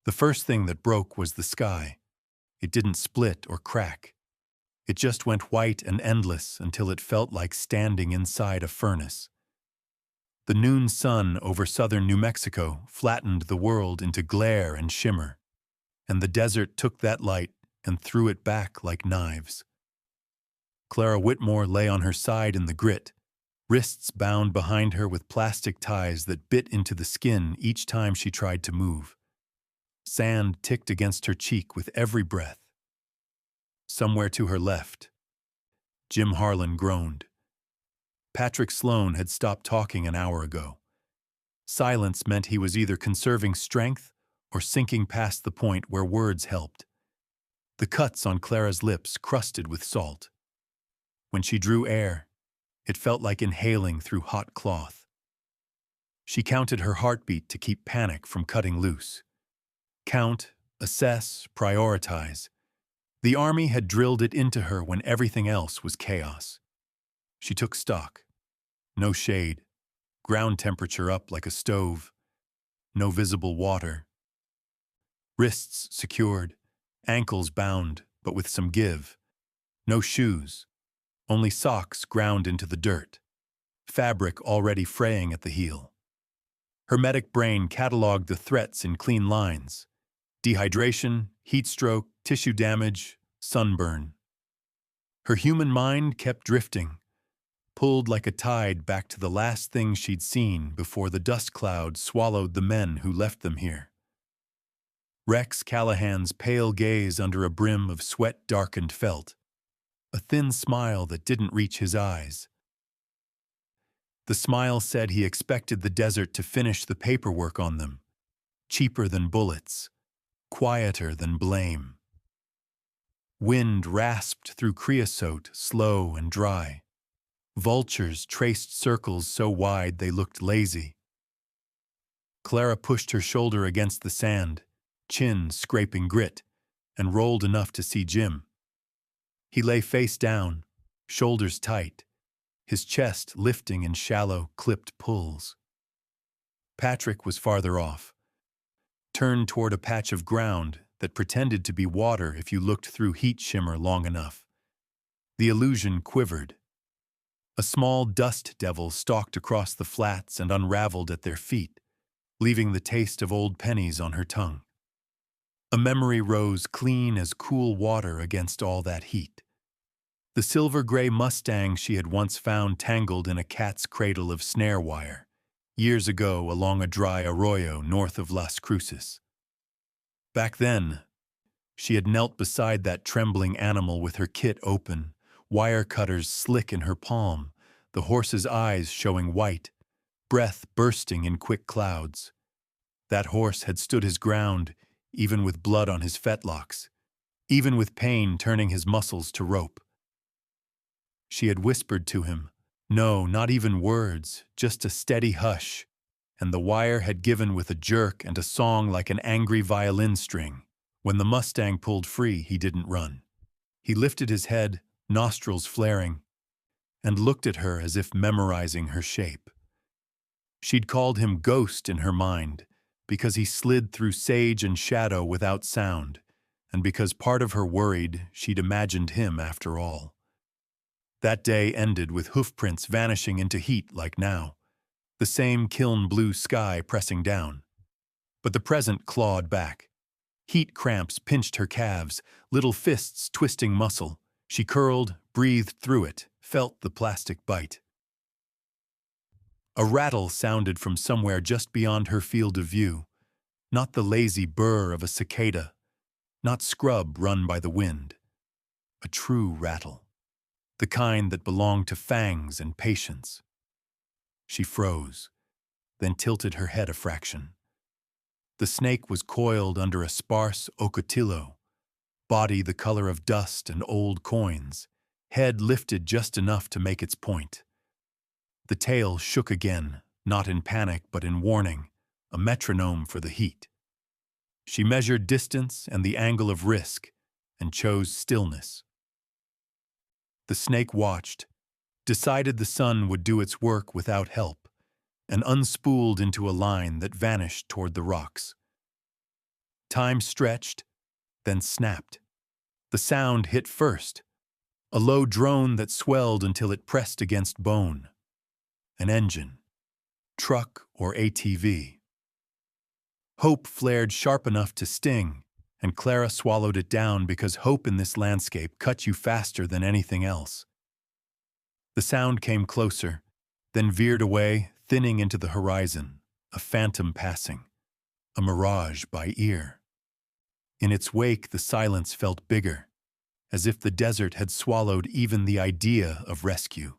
The first thing that broke was the sky. It didn't split or crack. It just went white and endless until it felt like standing inside a furnace. The noon sun over southern New Mexico flattened the world into glare and shimmer, and the desert took that light and threw it back like knives. Clara Whitmore lay on her side in the grit, wrists bound behind her with plastic ties that bit into the skin each time she tried to move. Sand ticked against her cheek with every breath. Somewhere to her left, Jim Harlan groaned. Patrick Sloan had stopped talking an hour ago. Silence meant he was either conserving strength or sinking past the point where words helped. The cuts on Clara's lips crusted with salt. When she drew air, it felt like inhaling through hot cloth. She counted her heartbeat to keep panic from cutting loose. Count, assess, prioritize. The army had drilled it into her when everything else was chaos. She took stock. No shade. Ground temperature up like a stove. No visible water. Wrists secured. Ankles bound, but with some give. No shoes. Only socks ground into the dirt. Fabric already fraying at the heel. Hermetic brain cataloged the threats in clean lines. Dehydration, heat stroke, tissue damage, sunburn. Her human mind kept drifting, pulled like a tide back to the last thing she'd seen before the dust cloud swallowed the men who left them here. Rex Callahan's pale gaze under a brim of sweat-darkened felt, a thin smile that didn't reach his eyes. The smile said he expected the desert to finish the paperwork on them, cheaper than bullets, quieter than blame. Wind rasped through creosote, slow and dry. Vultures traced circles so wide they looked lazy. Clara pushed her shoulder against the sand, chin scraping grit, and rolled enough to see Jim. He lay face down, shoulders tight, his chest lifting in shallow, clipped pulls. Patrick was farther off, turned toward a patch of ground that pretended to be water if you looked through heat shimmer long enough. The illusion quivered. A small dust devil stalked across the flats and unraveled at their feet, leaving the taste of old pennies on her tongue. A memory rose clean as cool water against all that heat. The silver-gray Mustang she had once found tangled in a cat's cradle of snare wire, years ago along a dry arroyo north of Las Cruces. Back then, she had knelt beside that trembling animal with her kit open, wire cutters slick in her palm, the horse's eyes showing white, breath bursting in quick clouds. That horse had stood his ground, even with blood on his fetlocks, even with pain turning his muscles to rope. She had whispered to him, no, not even words, just a steady hush, and the wire had given with a jerk and a song like an angry violin string. When the Mustang pulled free, he didn't run. He lifted his head, nostrils flaring, and looked at her as if memorizing her shape. She'd called him Ghost in her mind, because he slid through sage and shadow without sound, and because part of her worried she'd imagined him after all. That day ended with hoofprints vanishing into heat like now, the same kiln-blue sky pressing down. But the present clawed back. Heat cramps pinched her calves, little fists twisting muscle. She curled, breathed through it, felt the plastic bite. A rattle sounded from somewhere just beyond her field of view, not the lazy burr of a cicada, not scrub run by the wind. A true rattle, the kind that belonged to fangs and patience. She froze, then tilted her head a fraction. The snake was coiled under a sparse ocotillo, body the color of dust and old coins, head lifted just enough to make its point. The tail shook again, not in panic but in warning, a metronome for the heat. She measured distance and the angle of risk, and chose stillness. The snake watched, decided the sun would do its work without help, and unspooled into a line that vanished toward the rocks. Time stretched, then snapped. The sound hit first, a low drone that swelled until it pressed against bone. An engine, truck or ATV. Hope flared sharp enough to sting, and Clara swallowed it down because hope in this landscape cut you faster than anything else. The sound came closer, then veered away, thinning into the horizon, a phantom passing, a mirage by ear. In its wake, the silence felt bigger, as if the desert had swallowed even the idea of rescue.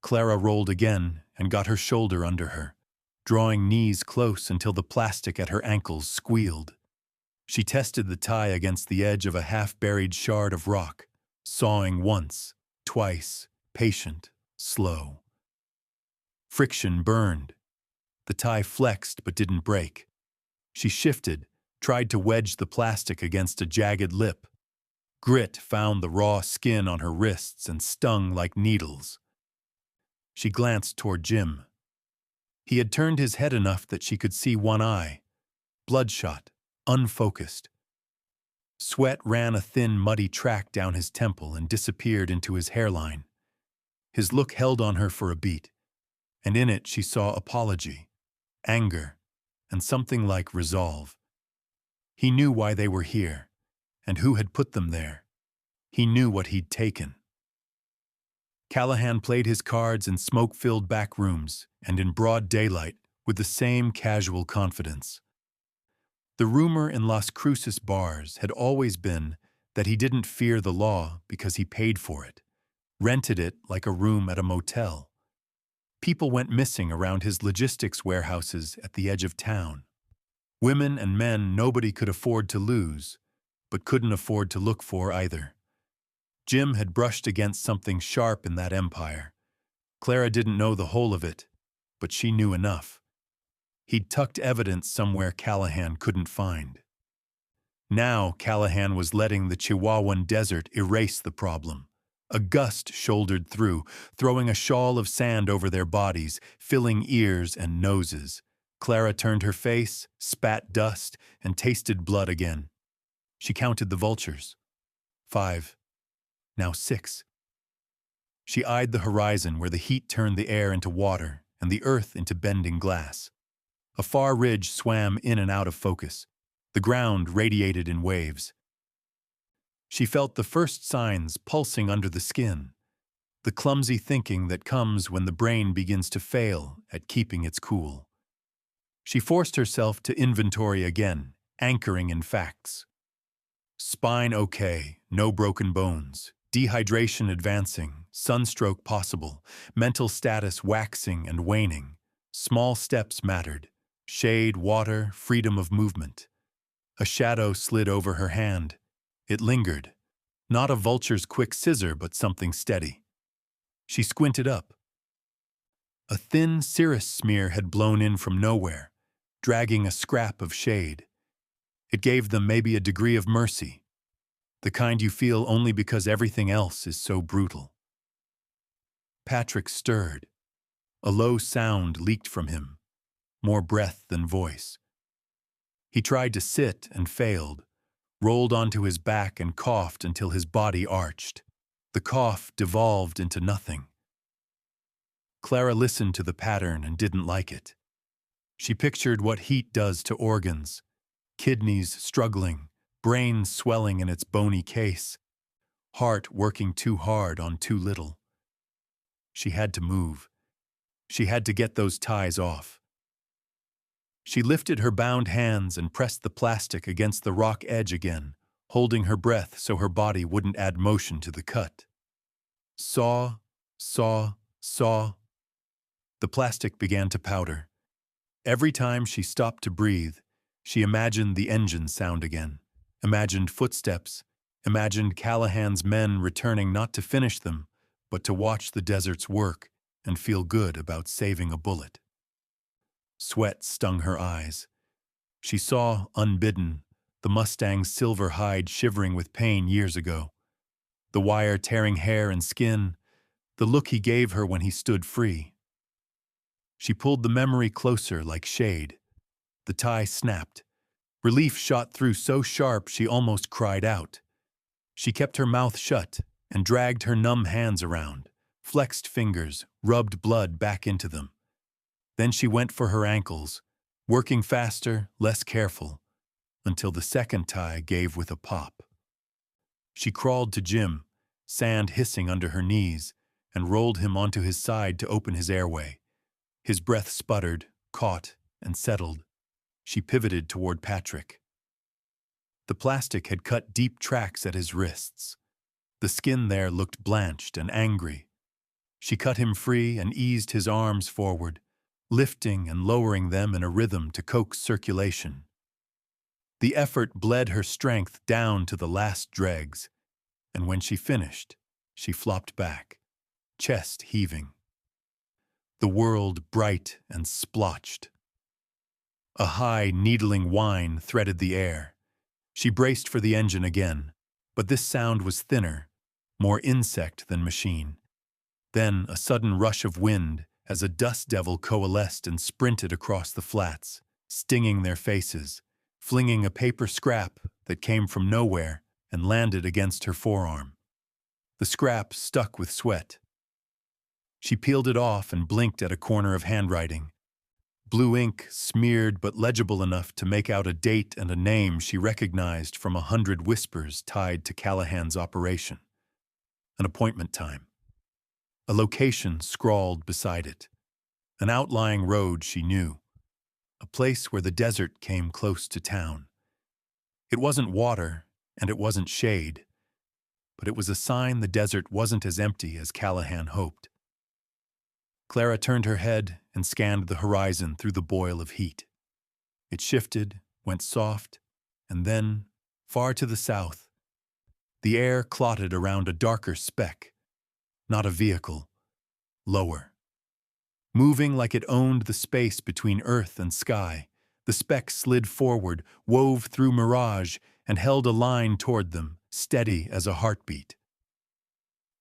Clara rolled again and got her shoulder under her, drawing knees close until the plastic at her ankles squealed. She tested the tie against the edge of a half-buried shard of rock, sawing once, twice, patient, slow. Friction burned. The tie flexed but didn't break. She shifted, tried to wedge the plastic against a jagged lip. Grit found the raw skin on her wrists and stung like needles. She glanced toward Jim. He had turned his head enough that she could see one eye, bloodshot, unfocused. Sweat ran a thin, muddy track down his temple and disappeared into his hairline. His look held on her for a beat, and in it she saw apology, anger, and something like resolve. He knew why they were here, and who had put them there. He knew what he'd taken. Callahan played his cards in smoke-filled back rooms and in broad daylight with the same casual confidence. The rumor in Las Cruces bars had always been that he didn't fear the law because he paid for it, rented it like a room at a motel. People went missing around his logistics warehouses at the edge of town. Women and men nobody could afford to lose, but couldn't afford to look for either. Jim had brushed against something sharp in that empire. Clara didn't know the whole of it, but she knew enough. He'd tucked evidence somewhere Callahan couldn't find. Now Callahan was letting the Chihuahuan desert erase the problem. A gust shouldered through, throwing a shawl of sand over their bodies, filling ears and noses. Clara turned her face, spat dust, and tasted blood again. She counted the vultures. 5. Now 6. She eyed the horizon where the heat turned the air into water and the earth into bending glass. A far ridge swam in and out of focus. The ground radiated in waves. She felt the first signs pulsing under the skin, the clumsy thinking that comes when the brain begins to fail at keeping its cool. She forced herself to inventory again, anchoring in facts. Spine okay, no broken bones. Dehydration advancing, sunstroke possible, mental status waxing and waning. Small steps mattered. Shade, water, freedom of movement. A shadow slid over her hand. It lingered. Not a vulture's quick scissor, but something steady. She squinted up. A thin cirrus smear had blown in from nowhere, dragging a scrap of shade. It gave them maybe a degree of mercy. The kind you feel only because everything else is so brutal. Patrick stirred. A low sound leaked from him, more breath than voice. He tried to sit and failed, rolled onto his back and coughed until his body arched. The cough devolved into nothing. Clara listened to the pattern and didn't like it. She pictured what heat does to organs, kidneys struggling, brain swelling in its bony case, heart working too hard on too little. She had to move. She had to get those ties off. She lifted her bound hands and pressed the plastic against the rock edge again, holding her breath so her body wouldn't add motion to the cut. Saw, saw, saw. The plastic began to powder. Every time she stopped to breathe, she imagined the engine sound again. Imagined footsteps, imagined Callahan's men returning not to finish them, but to watch the desert's work and feel good about saving a bullet. Sweat stung her eyes. She saw, unbidden, the Mustang's silver hide shivering with pain years ago, the wire tearing hair and skin, the look he gave her when he stood free. She pulled the memory closer like shade. The tie snapped, Relief shot through so sharp she almost cried out. She kept her mouth shut and dragged her numb hands around. Flexed fingers rubbed blood back into them. Then she went for her ankles, working faster, less careful, until the second tie gave with a pop. She crawled to Jim, sand hissing under her knees, and rolled him onto his side to open his airway. His breath sputtered, caught, and settled. She pivoted toward Patrick. The plastic had cut deep tracks at his wrists. The skin there looked blanched and angry. She cut him free and eased his arms forward, lifting and lowering them in a rhythm to coax circulation. The effort bled her strength down to the last dregs, and when she finished, she flopped back, chest heaving. The world bright and splotched. A high, needling whine threaded the air. She braced for the engine again, but this sound was thinner, more insect than machine. Then a sudden rush of wind as a dust devil coalesced and sprinted across the flats, stinging their faces, flinging a paper scrap that came from nowhere and landed against her forearm. The scrap stuck with sweat. She peeled it off and blinked at a corner of handwriting. Blue ink, smeared but legible enough to make out a date and a name she recognized from 100 whispers tied to Callahan's operation. An appointment time. A location scrawled beside it. An outlying road she knew. A place where the desert came close to town. It wasn't water, and it wasn't shade, but it was a sign the desert wasn't as empty as Callahan hoped. Clara turned her head and scanned the horizon through the boil of heat. It shifted, went soft, and then, far to the south, the air clotted around a darker speck. Not a vehicle. Lower. Moving like it owned the space between earth and sky, the speck slid forward, wove through mirage, and held a line toward them, steady as a heartbeat.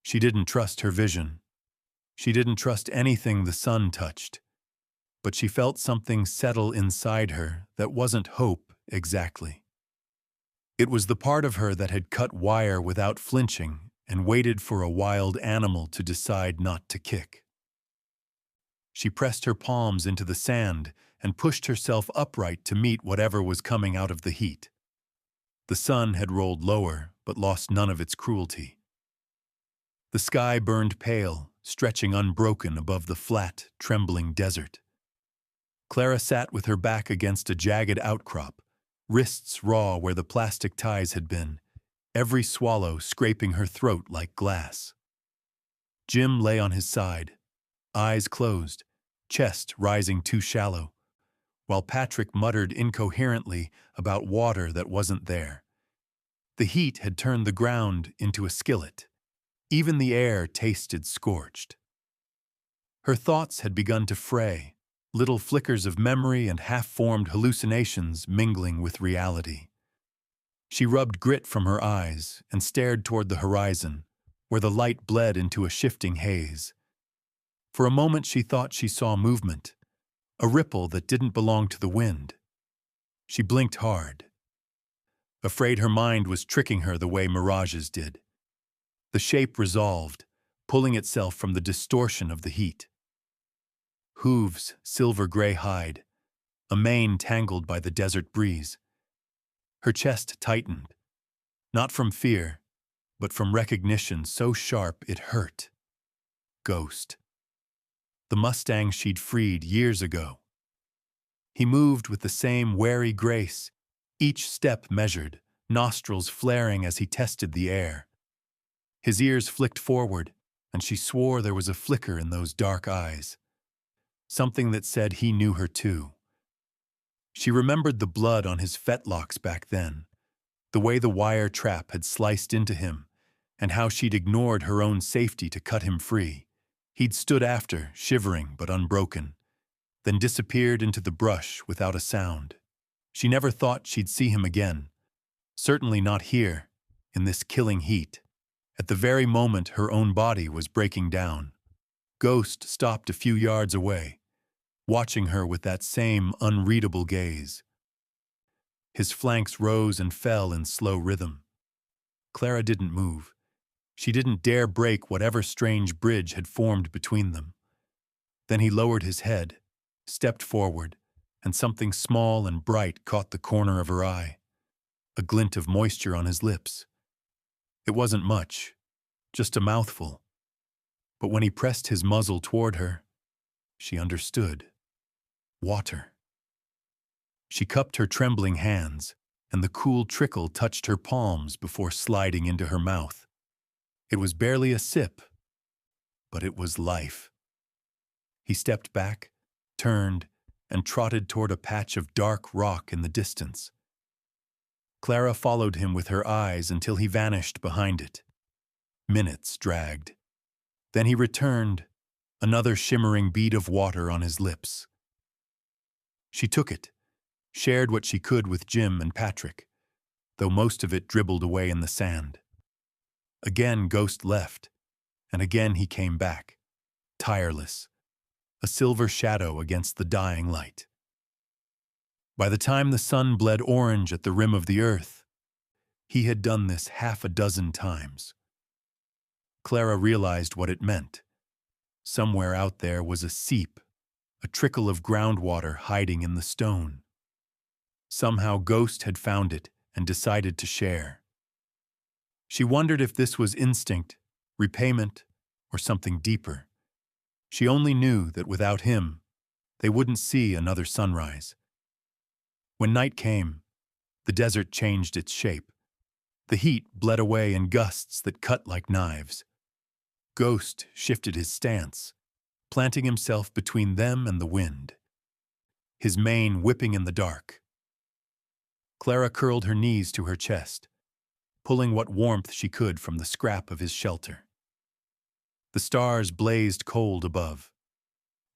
She didn't trust her vision. She didn't trust anything the sun touched. But she felt something settle inside her that wasn't hope exactly. It was the part of her that had cut wire without flinching and waited for a wild animal to decide not to kick. She pressed her palms into the sand and pushed herself upright to meet whatever was coming out of the heat. The sun had rolled lower, but lost none of its cruelty. The sky burned pale, stretching unbroken above the flat, trembling desert. Clara sat with her back against a jagged outcrop, wrists raw where the plastic ties had been, every swallow scraping her throat like glass. Jim lay on his side, eyes closed, chest rising too shallow, while Patrick muttered incoherently about water that wasn't there. The heat had turned the ground into a skillet. Even the air tasted scorched. Her thoughts had begun to fray, little flickers of memory and half-formed hallucinations mingling with reality. She rubbed grit from her eyes and stared toward the horizon, where the light bled into a shifting haze. For a moment she thought she saw movement, a ripple that didn't belong to the wind. She blinked hard, afraid her mind was tricking her the way mirages did. The shape resolved, pulling itself from the distortion of the heat. Hooves, silver-gray hide, a mane tangled by the desert breeze. Her chest tightened, not from fear, but from recognition so sharp it hurt. Ghost. The Mustang she'd freed years ago. He moved with the same wary grace, each step measured, nostrils flaring as he tested the air. His ears flicked forward, and she swore there was a flicker in those dark eyes. Something that said he knew her too. She remembered the blood on his fetlocks back then, the way the wire trap had sliced into him, and how she'd ignored her own safety to cut him free. He'd stood after, shivering but unbroken, then disappeared into the brush without a sound. She never thought she'd see him again. Certainly not here, in this killing heat. At the very moment her own body was breaking down. Ghost stopped a few yards away, watching her with that same unreadable gaze. His flanks rose and fell in slow rhythm. Clara didn't move. She didn't dare break whatever strange bridge had formed between them. Then he lowered his head, stepped forward, and something small and bright caught the corner of her eye, a glint of moisture on his lips. It wasn't much, just a mouthful. But when he pressed his muzzle toward her, she understood. Water. She cupped her trembling hands, and the cool trickle touched her palms before sliding into her mouth. It was barely a sip, but it was life. He stepped back, turned, and trotted toward a patch of dark rock in the distance. Clara followed him with her eyes until he vanished behind it. Minutes dragged. Then he returned, another shimmering bead of water on his lips. She took it, shared what she could with Jim and Patrick, though most of it dribbled away in the sand. Again Ghost left, and again he came back, tireless, a silver shadow against the dying light. By the time the sun bled orange at the rim of the earth, he had done this half a dozen times. Clara realized what it meant. Somewhere out there was a seep, a trickle of groundwater hiding in the stone. Somehow Ghost had found it and decided to share. She wondered if this was instinct, repayment, or something deeper. She only knew that without him, they wouldn't see another sunrise. When night came, the desert changed its shape. The heat bled away in gusts that cut like knives. Ghost shifted his stance, planting himself between them and the wind, his mane whipping in the dark. Clara curled her knees to her chest, pulling what warmth she could from the scrap of his shelter. The stars blazed cold above,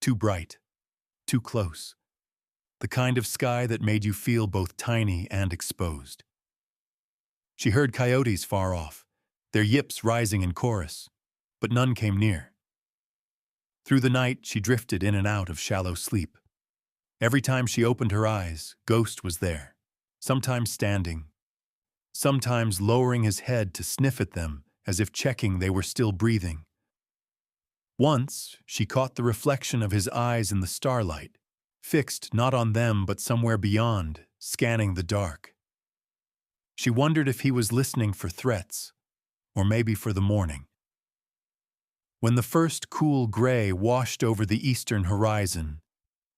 too bright, too close, the kind of sky that made you feel both tiny and exposed. She heard coyotes far off, their yips rising in chorus, but none came near. Through the night, she drifted in and out of shallow sleep. Every time she opened her eyes, Ghost was there, sometimes standing, sometimes lowering his head to sniff at them as if checking they were still breathing. Once, she caught the reflection of his eyes in the starlight, fixed not on them but somewhere beyond, scanning the dark. She wondered if he was listening for threats, or maybe for the morning. When the first cool gray washed over the eastern horizon,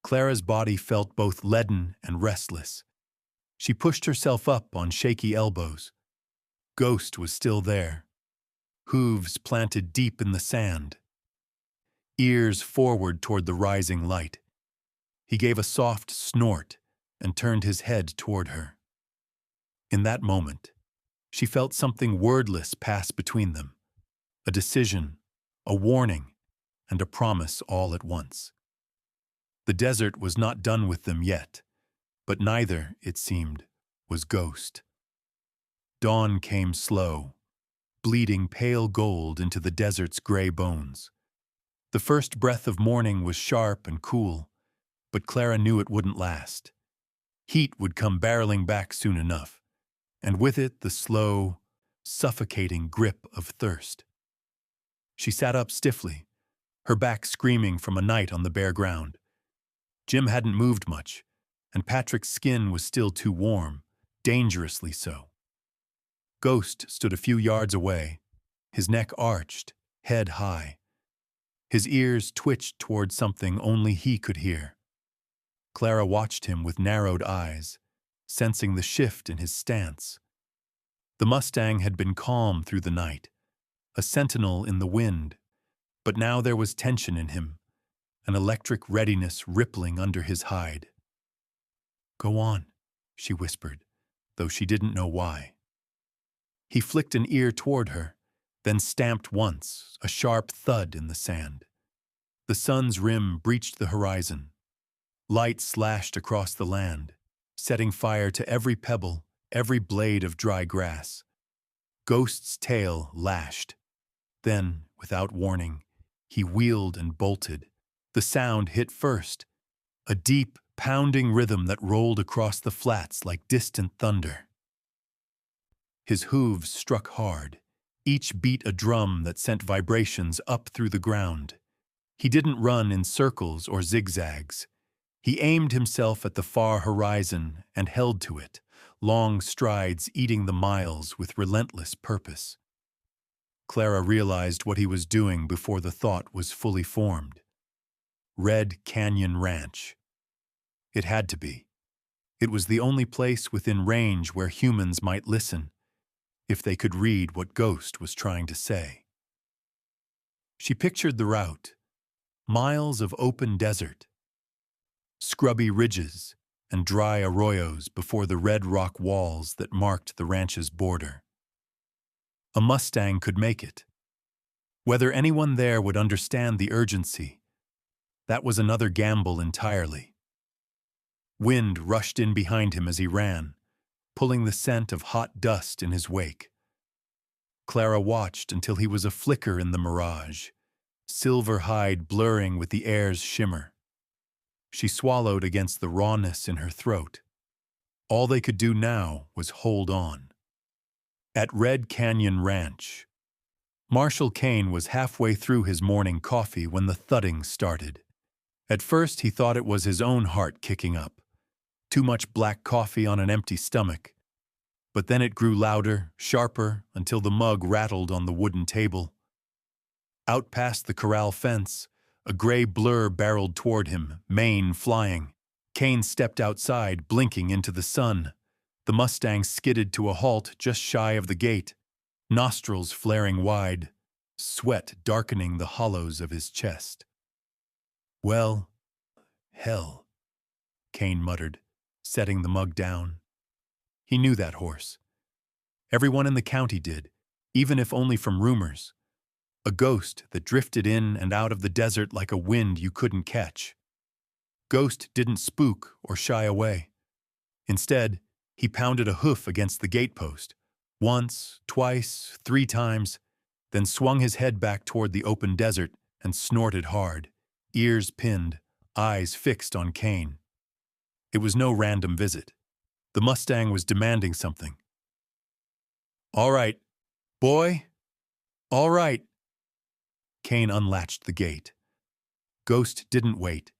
Clara's body felt both leaden and restless. She pushed herself up on shaky elbows. Ghost was still there, hooves planted deep in the sand, ears forward toward the rising light. He gave a soft snort and turned his head toward her. In that moment, she felt something wordless pass between them, a decision, a warning, and a promise all at once. The desert was not done with them yet, but neither, it seemed, was Ghost. Dawn came slow, bleeding pale gold into the desert's gray bones. The first breath of morning was sharp and cool, but Clara knew it wouldn't last. Heat would come barreling back soon enough, and with it the slow, suffocating grip of thirst. She sat up stiffly, her back screaming from a night on the bare ground. Jim hadn't moved much, and Patrick's skin was still too warm, dangerously so. Ghost stood a few yards away, his neck arched, head high. His ears twitched toward something only he could hear. Clara watched him with narrowed eyes, sensing the shift in his stance. The Mustang had been calm through the night, a sentinel in the wind, but now there was tension in him, an electric readiness rippling under his hide. "Go on," she whispered, though she didn't know why. He flicked an ear toward her, then stamped once, a sharp thud in the sand. The sun's rim breached the horizon. Light slashed across the land, setting fire to every pebble, every blade of dry grass. Ghost's tail lashed. Then, without warning, he wheeled and bolted. The sound hit first, a deep, pounding rhythm that rolled across the flats like distant thunder. His hooves struck hard, each beat a drum that sent vibrations up through the ground. He didn't run in circles or zigzags. He aimed himself at the far horizon and held to it, long strides eating the miles with relentless purpose. Clara realized what he was doing before the thought was fully formed. Red Canyon Ranch. It had to be. It was the only place within range where humans might listen, if they could read what Ghost was trying to say. She pictured the route, miles of open desert, scrubby ridges and dry arroyos before the red rock walls that marked the ranch's border. A Mustang could make it. Whether anyone there would understand the urgency, that was another gamble entirely. Wind rushed in behind him as he ran, pulling the scent of hot dust in his wake. Clara watched until he was a flicker in the mirage, silver hide blurring with the air's shimmer. She swallowed against the rawness in her throat. All they could do now was hold on. At Red Canyon Ranch, Marshal Kane was halfway through his morning coffee when the thudding started. At first he thought it was his own heart kicking up. Too much black coffee on an empty stomach. But then it grew louder, sharper, until the mug rattled on the wooden table. Out past the corral fence, a gray blur barreled toward him, mane flying. Kane stepped outside, blinking into the sun. The Mustang skidded to a halt just shy of the gate, nostrils flaring wide, sweat darkening the hollows of his chest. "Well, hell," Kane muttered, setting the mug down. He knew that horse. Everyone in the county did, even if only from rumors. A ghost that drifted in and out of the desert like a wind you couldn't catch. Ghost didn't spook or shy away. Instead, he pounded a hoof against the gatepost, once, twice, 3 times, then swung his head back toward the open desert and snorted hard, ears pinned, eyes fixed on Kane. It was no random visit. The Mustang was demanding something. "All right, boy. All right." Kane unlatched the gate. Ghost didn't wait.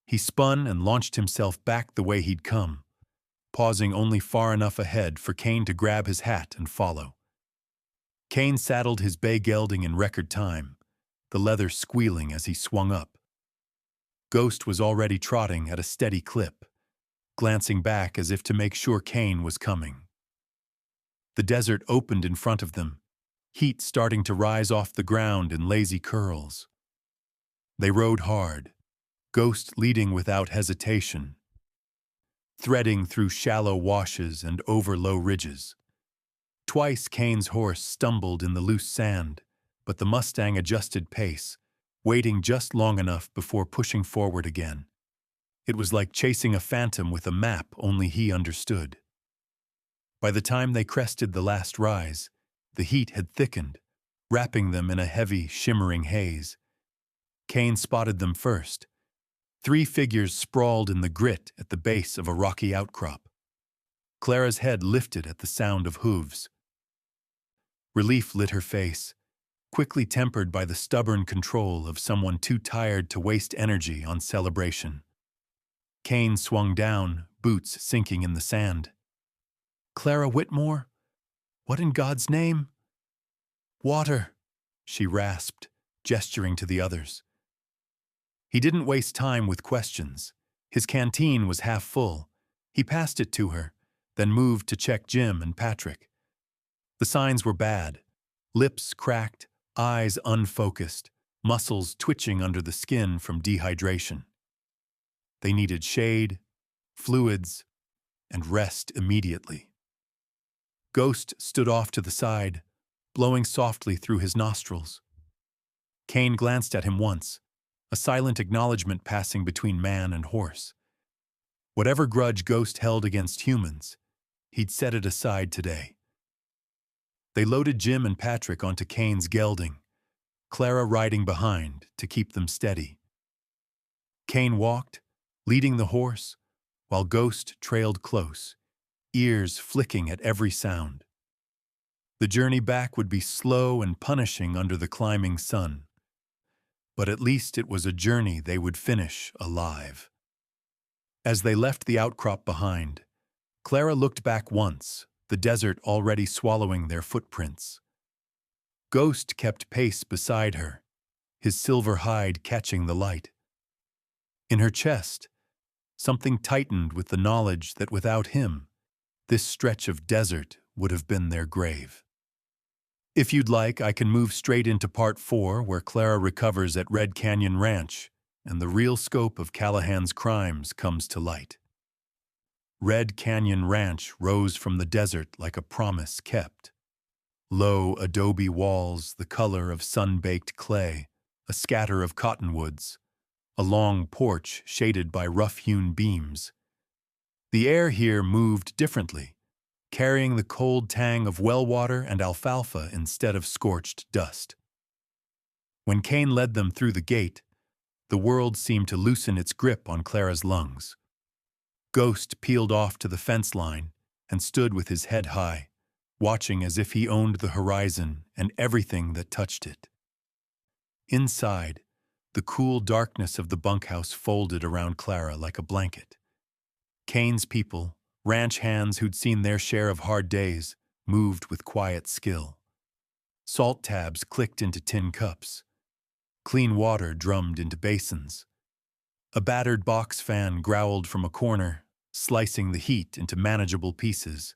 He spun and launched himself back the way he'd come, pausing only far enough ahead for Kane to grab his hat and follow. Kane saddled his bay gelding in record time, the leather squealing as he swung up. Ghost was already trotting at a steady clip, glancing back as if to make sure Kane was coming. The desert opened in front of them, heat starting to rise off the ground in lazy curls. They rode hard, Ghost leading without hesitation, threading through shallow washes and over low ridges. Twice Kane's horse stumbled in the loose sand, but the Mustang adjusted pace, waiting just long enough before pushing forward again. It was like chasing a phantom with a map only he understood. By the time they crested the last rise, the heat had thickened, wrapping them in a heavy, shimmering haze. Kane spotted them first. 3 figures sprawled in the grit at the base of a rocky outcrop. Clara's head lifted at the sound of hooves. Relief lit her face, quickly tempered by the stubborn control of someone too tired to waste energy on celebration. Kane swung down, boots sinking in the sand. "Clara Whitmore? What in God's name?" "Water," she rasped, gesturing to the others. He didn't waste time with questions. His canteen was half full. He passed it to her, then moved to check Jim and Patrick. The signs were bad. Lips cracked, eyes unfocused, muscles twitching under the skin from dehydration. They needed shade, fluids, and rest immediately. Ghost stood off to the side, blowing softly through his nostrils. Kane glanced at him once, a silent acknowledgement passing between man and horse. Whatever grudge Ghost held against humans, he'd set it aside today. They loaded Jim and Patrick onto Kane's gelding, Clara riding behind to keep them steady. Kane walked, leading the horse, while Ghost trailed close, ears flicking at every sound. The journey back would be slow and punishing under the climbing sun, but at least it was a journey they would finish alive. As they left the outcrop behind, Clara looked back once, the desert already swallowing their footprints. Ghost kept pace beside her, his silver hide catching the light. In her chest, something tightened with the knowledge that without him, this stretch of desert would have been their grave. If you'd like, I can move straight into Part 4, where Clara recovers at Red Canyon Ranch, and the real scope of Callahan's crimes comes to light. Red Canyon Ranch rose from the desert like a promise kept. Low adobe walls, the color of sun-baked clay, a scatter of cottonwoods, a long porch shaded by rough-hewn beams. The air here moved differently, carrying the cold tang of well water and alfalfa instead of scorched dust. When Cain led them through the gate, the world seemed to loosen its grip on Clara's lungs. Ghost peeled off to the fence line and stood with his head high, watching as if he owned the horizon and everything that touched it. Inside, the cool darkness of the bunkhouse folded around Clara like a blanket. Cain's people, ranch hands who'd seen their share of hard days, moved with quiet skill. Salt tabs clicked into tin cups. Clean water drummed into basins. A battered box fan growled from a corner, slicing the heat into manageable pieces.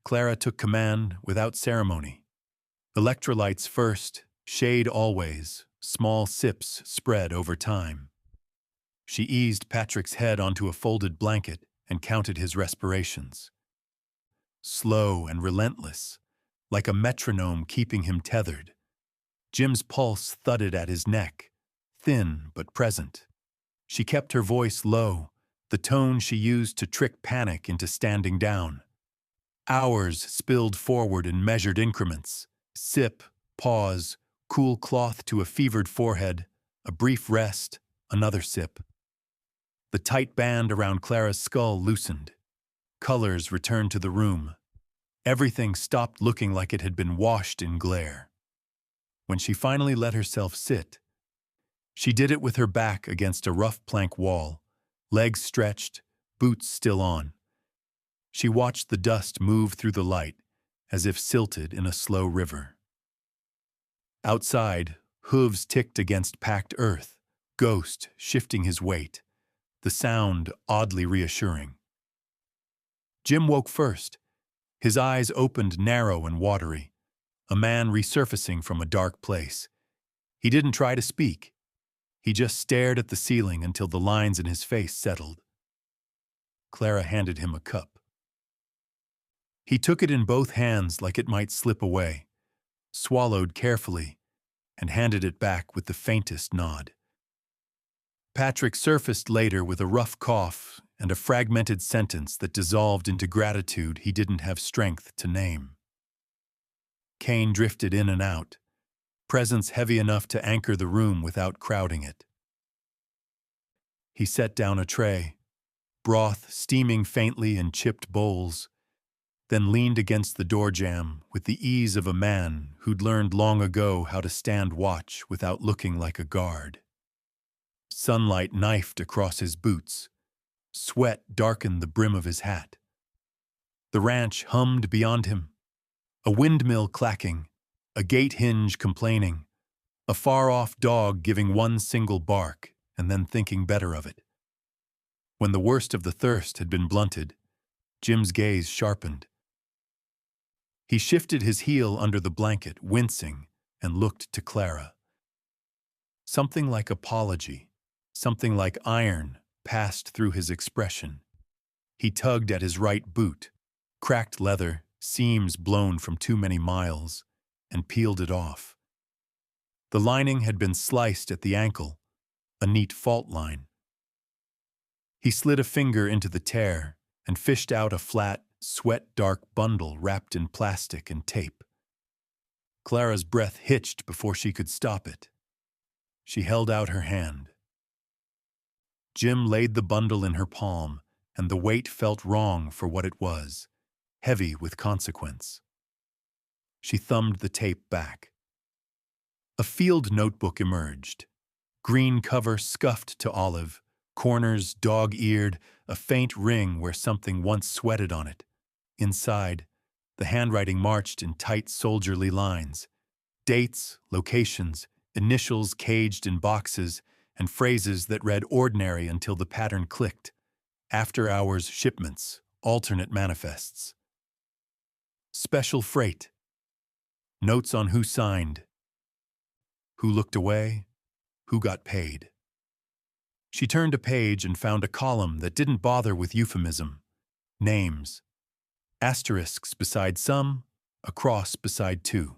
Clara took command without ceremony. Electrolytes first, shade always, small sips spread over time. She eased Patrick's head onto a folded blanket and counted his respirations. Slow and relentless, like a metronome keeping him tethered. Jim's pulse thudded at his neck, thin but present. She kept her voice low, the tone she used to trick panic into standing down. Hours spilled forward in measured increments. Sip, pause, cool cloth to a fevered forehead, a brief rest, another sip. The tight band around Clara's skull loosened. Colors returned to the room. Everything stopped looking like it had been washed in glare. When she finally let herself sit, she did it with her back against a rough plank wall, legs stretched, boots still on. She watched the dust move through the light, as if silted in a slow river. Outside, hooves ticked against packed earth, Ghost shifting his weight, the sound oddly reassuring. Jim woke first, his eyes opened narrow and watery, a man resurfacing from a dark place. He didn't try to speak. He just stared at the ceiling until the lines in his face settled. Clara handed him a cup. He took it in both hands like it might slip away, swallowed carefully, and handed it back with the faintest nod. Patrick surfaced later with a rough cough and a fragmented sentence that dissolved into gratitude he didn't have strength to name. Cain drifted in and out, presence heavy enough to anchor the room without crowding it. He set down a tray, broth steaming faintly in chipped bowls, then leaned against the door jamb with the ease of a man who'd learned long ago how to stand watch without looking like a guard. Sunlight knifed across his boots. Sweat darkened the brim of his hat. The ranch hummed beyond him. A windmill clacking, a gate hinge complaining, a far-off dog giving one single bark and then thinking better of it. When the worst of the thirst had been blunted, Jim's gaze sharpened. He shifted his heel under the blanket, wincing, and looked to Clara. Something like apology, something like iron, passed through his expression. He tugged at his right boot, cracked leather, seams blown from too many miles, and peeled it off. The lining had been sliced at the ankle, a neat fault line. He slid a finger into the tear and fished out a flat, sweat-dark bundle wrapped in plastic and tape. Clara's breath hitched before she could stop it. She held out her hand. Jim laid the bundle in her palm, and the weight felt wrong for what it was, heavy with consequence. She thumbed the tape back. A field notebook emerged. Green cover scuffed to olive, corners dog-eared, a faint ring where something once sweated on it. Inside, the handwriting marched in tight soldierly lines. Dates, locations, initials caged in boxes, and phrases that read ordinary until the pattern clicked. After-hours shipments, alternate manifests. Special freight. Notes on who signed, who looked away, who got paid. She turned a page and found a column that didn't bother with euphemism. Names. Asterisks beside some, a cross beside two.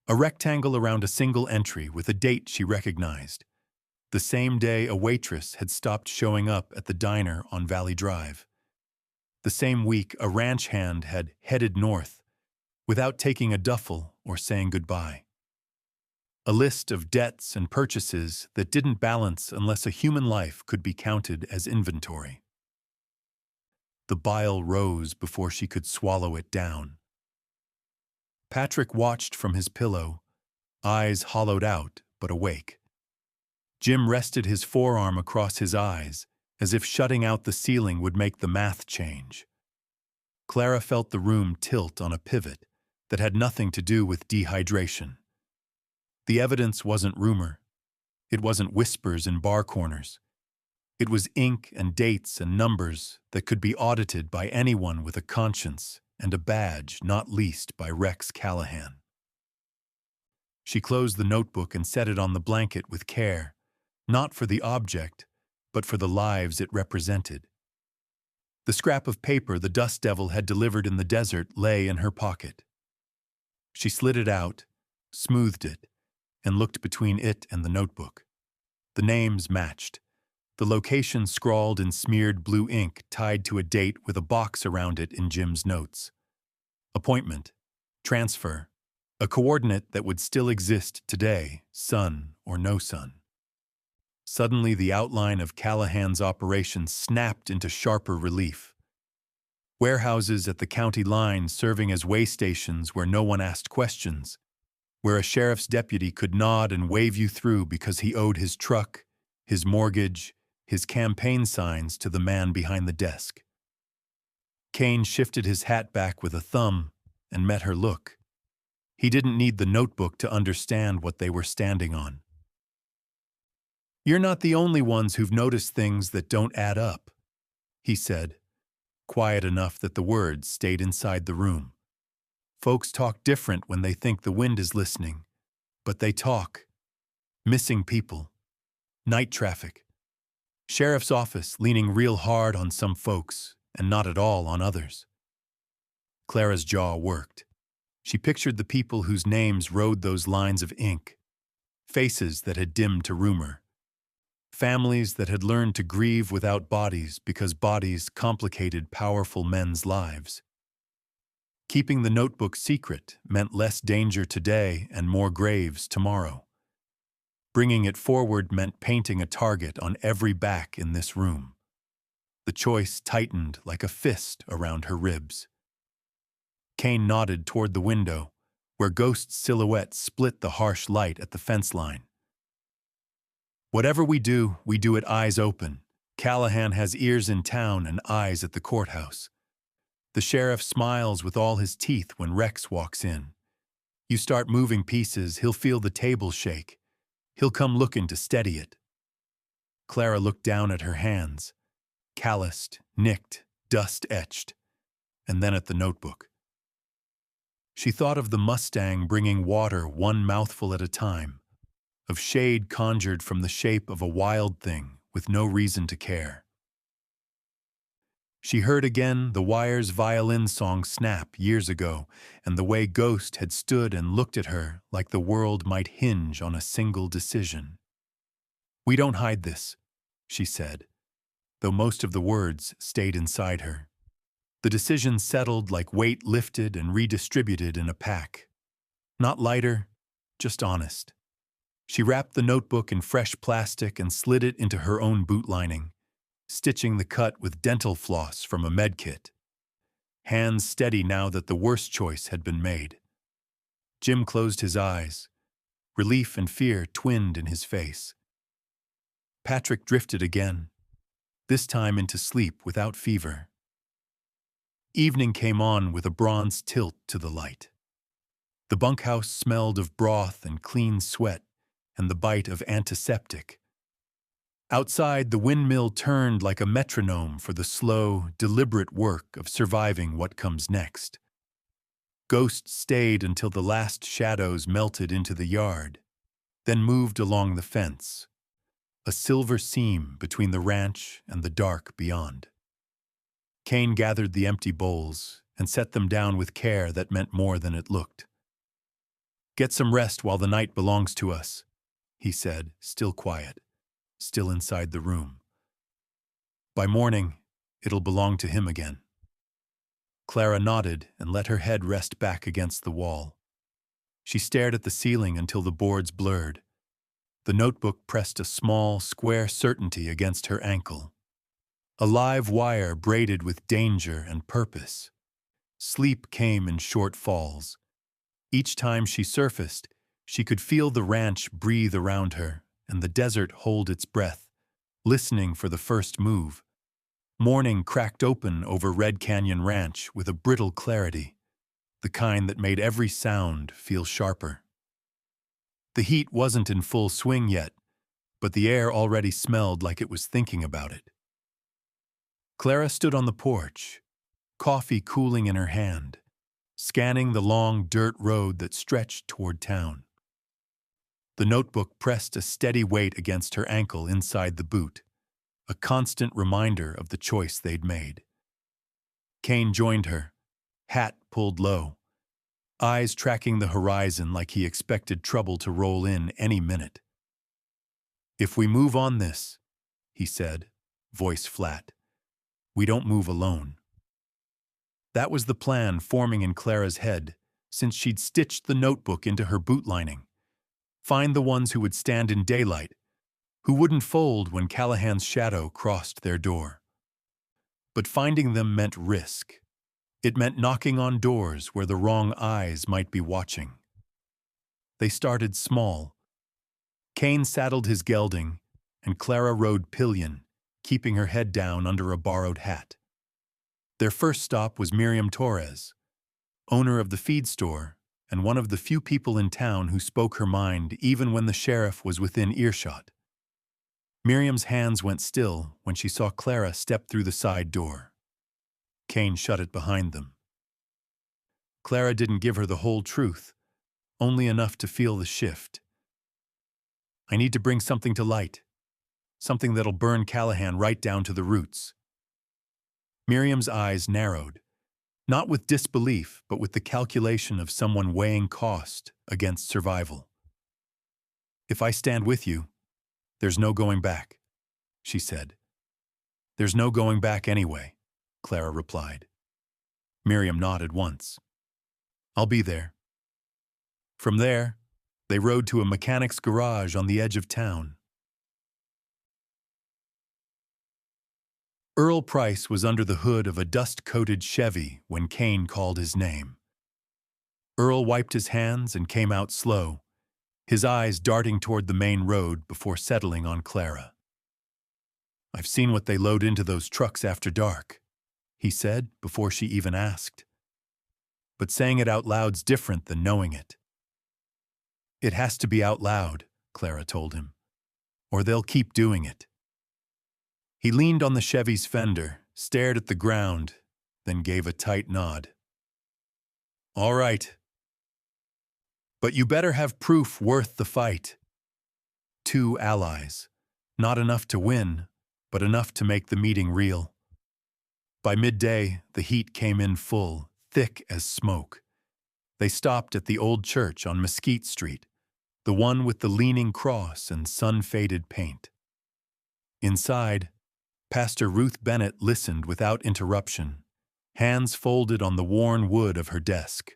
A rectangle around a single entry with a date she recognized. The same day a waitress had stopped showing up at the diner on Valley Drive. The same week a ranch hand had headed north without taking a duffel or saying goodbye. A list of debts and purchases that didn't balance unless a human life could be counted as inventory. The bile rose before she could swallow it down. Patrick watched from his pillow, eyes hollowed out but awake. Jim rested his forearm across his eyes, as if shutting out the ceiling would make the math change. Clara felt the room tilt on a pivot that had nothing to do with dehydration. The evidence wasn't rumor. It wasn't whispers in bar corners. It was ink and dates and numbers that could be audited by anyone with a conscience and a badge, not least by Rex Callahan. She closed the notebook and set it on the blanket with care, not for the object, but for the lives it represented. The scrap of paper the dust devil had delivered in the desert lay in her pocket. She slid it out, smoothed it, and looked between it and the notebook. The names matched. The location scrawled in smeared blue ink tied to a date with a box around it in Jim's notes. Appointment, transfer, a coordinate that would still exist today, sun or no sun. Suddenly the outline of Callahan's operation snapped into sharper relief. Warehouses at the county line serving as way stations where no one asked questions, where a sheriff's deputy could nod and wave you through because he owed his truck, his mortgage, his campaign signs to the man behind the desk. Kane shifted his hat back with a thumb and met her look. He didn't need the notebook to understand what they were standing on. "You're not the only ones who've noticed things that don't add up," he said, quiet enough that the words stayed inside the room. "Folks talk different when they think the wind is listening, but they talk. Missing people, night traffic, sheriff's office leaning real hard on some folks and not at all on others." Clara's jaw worked. She pictured the people whose names rode those lines of ink, faces that had dimmed to rumor, families that had learned to grieve without bodies because bodies complicated powerful men's lives. Keeping the notebook secret meant less danger today and more graves tomorrow. Bringing it forward meant painting a target on every back in this room. The choice tightened like a fist around her ribs. Kane nodded toward the window, where ghost silhouettes split the harsh light at the fence line. "Whatever we do it eyes open. Callahan has ears in town and eyes at the courthouse. The sheriff smiles with all his teeth when Rex walks in. You start moving pieces, he'll feel the table shake. He'll come looking to steady it." Clara looked down at her hands, calloused, nicked, dust-etched, and then at the notebook. She thought of the Mustang bringing water one mouthful at a time, of shade conjured from the shape of a wild thing with no reason to care. She heard again the Wire's violin song snap years ago, and the way Ghost had stood and looked at her like the world might hinge on a single decision. "We don't hide this," she said, though most of the words stayed inside her. The decision settled like weight lifted and redistributed in a pack. Not lighter, just honest. She wrapped the notebook in fresh plastic and slid it into her own boot lining, stitching the cut with dental floss from a med kit. Hands steady now that the worst choice had been made. Jim closed his eyes. Relief and fear twinned in his face. Patrick drifted again, this time into sleep without fever. Evening came on with a bronze tilt to the light. The bunkhouse smelled of broth and clean sweat and the bite of antiseptic. Outside, the windmill turned like a metronome for the slow, deliberate work of surviving what comes next. Ghosts stayed until the last shadows melted into the yard, then moved along the fence, a silver seam between the ranch and the dark beyond. Kane gathered the empty bowls and set them down with care that meant more than it looked. "Get some rest while the night belongs to us," he said, still quiet, still inside the room. "By morning, it'll belong to him again." Clara nodded and let her head rest back against the wall. She stared at the ceiling until the boards blurred. The notebook pressed a small, square certainty against her ankle. A live wire braided with danger and purpose. Sleep came in short falls. Each time she surfaced, she could feel the ranch breathe around her and the desert hold its breath, listening for the first move. Morning cracked open over Red Canyon Ranch with a brittle clarity, the kind that made every sound feel sharper. The heat wasn't in full swing yet, but the air already smelled like it was thinking about it. Clara stood on the porch, coffee cooling in her hand, scanning the long dirt road that stretched toward town. The notebook pressed a steady weight against her ankle inside the boot, a constant reminder of the choice they'd made. Kane joined her, hat pulled low, eyes tracking the horizon like he expected trouble to roll in any minute. "If we move on this," he said, voice flat, "we don't move alone." That was the plan forming in Clara's head since she'd stitched the notebook into her boot lining. Find the ones who would stand in daylight, who wouldn't fold when Callahan's shadow crossed their door. But finding them meant risk. It meant knocking on doors where the wrong eyes might be watching. They started small. Kane saddled his gelding, and Clara rode pillion, keeping her head down under a borrowed hat. Their first stop was Miriam Torres, owner of the feed store and one of the few people in town who spoke her mind even when the sheriff was within earshot. Miriam's hands went still when she saw Clara step through the side door. Kane shut it behind them. Clara didn't give her the whole truth, only enough to feel the shift. "I need to bring something to light, something that'll burn Callahan right down to the roots." Miriam's eyes narrowed, not with disbelief, but with the calculation of someone weighing cost against survival. "If I stand with you, there's no going back," she said. "There's no going back anyway," Clara replied. Miriam nodded once. "I'll be there." From there, they rode to a mechanic's garage on the edge of town. Earl Price was under the hood of a dust-coated Chevy when Kane called his name. Earl wiped his hands and came out slow, his eyes darting toward the main road before settling on Clara. "I've seen what they load into those trucks after dark," he said before she even asked. But saying it out loud's different than knowing it. "It has to be out loud," Clara told him, "or they'll keep doing it." He leaned on the Chevy's fender, stared at the ground, then gave a tight nod. "All right. But you better have proof worth the fight." 2 allies, not enough to win, but enough to make the meeting real. By midday, the heat came in full, thick as smoke. They stopped at the old church on Mesquite Street, the one with the leaning cross and sun-faded paint. Inside, Pastor Ruth Bennett listened without interruption, hands folded on the worn wood of her desk.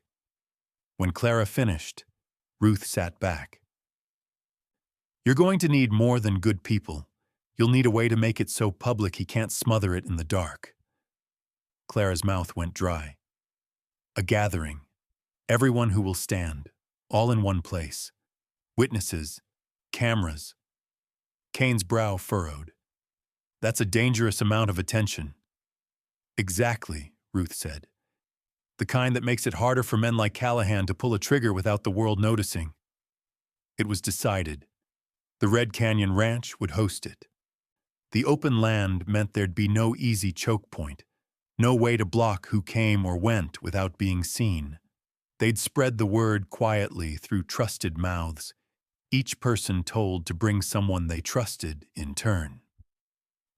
When Clara finished, Ruth sat back. You're going to need more than good people. You'll need a way to make it so public he can't smother it in the dark. Clara's mouth went dry. A gathering. Everyone who will stand. All in one place. Witnesses. Cameras. Kane's brow furrowed. That's a dangerous amount of attention. Exactly, Ruth said. The kind that makes it harder for men like Callahan to pull a trigger without the world noticing. It was decided. The Red Canyon Ranch would host it. The open land meant there'd be no easy choke point, no way to block who came or went without being seen. They'd spread the word quietly through trusted mouths, each person told to bring someone they trusted in turn.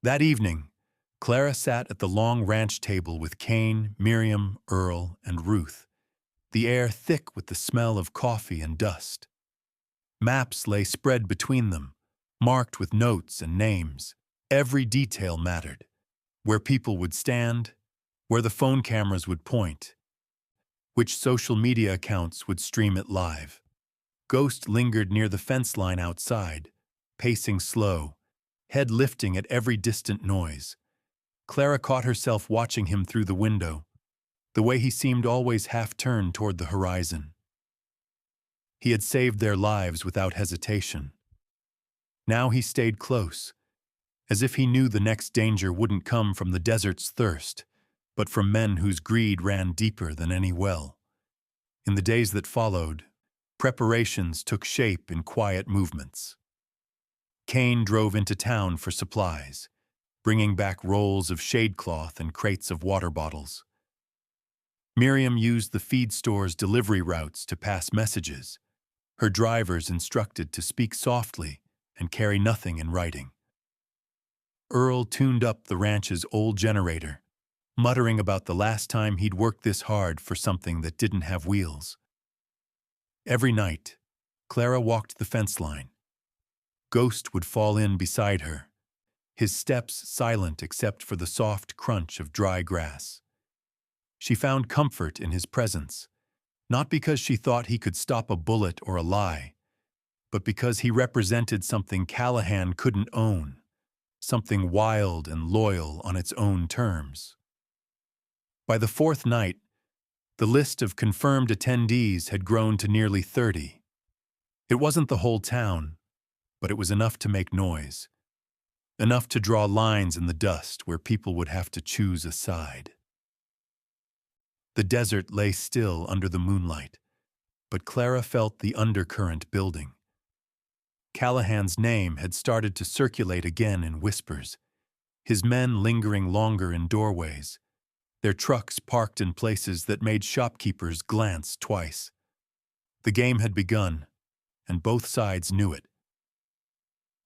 That evening, Clara sat at the long ranch table with Kane, Miriam, Earl, and Ruth, the air thick with the smell of coffee and dust. Maps lay spread between them, marked with notes and names. Every detail mattered. Where people would stand, where the phone cameras would point, which social media accounts would stream it live. Ghost lingered near the fence line outside, pacing slow, head lifting at every distant noise. Clara caught herself watching him through the window, the way he seemed always half-turned toward the horizon. He had saved their lives without hesitation. Now he stayed close, as if he knew the next danger wouldn't come from the desert's thirst, but from men whose greed ran deeper than any well. In the days that followed, preparations took shape in quiet movements. Kane drove into town for supplies, bringing back rolls of shade cloth and crates of water bottles. Miriam used the feed store's delivery routes to pass messages, her drivers instructed to speak softly and carry nothing in writing. Earl tuned up the ranch's old generator, muttering about the last time he'd worked this hard for something that didn't have wheels. Every night, Clara walked the fence line. Ghost would fall in beside her, his steps silent except for the soft crunch of dry grass. She found comfort in his presence, not because she thought he could stop a bullet or a lie, but because he represented something Callahan couldn't own, something wild and loyal on its own terms. By the fourth night, the list of confirmed attendees had grown to nearly 30. It wasn't the whole town, but it was enough to make noise, enough to draw lines in the dust where people would have to choose a side. The desert lay still under the moonlight, but Clara felt the undercurrent building. Callahan's name had started to circulate again in whispers, his men lingering longer in doorways, their trucks parked in places that made shopkeepers glance twice. The game had begun, and both sides knew it.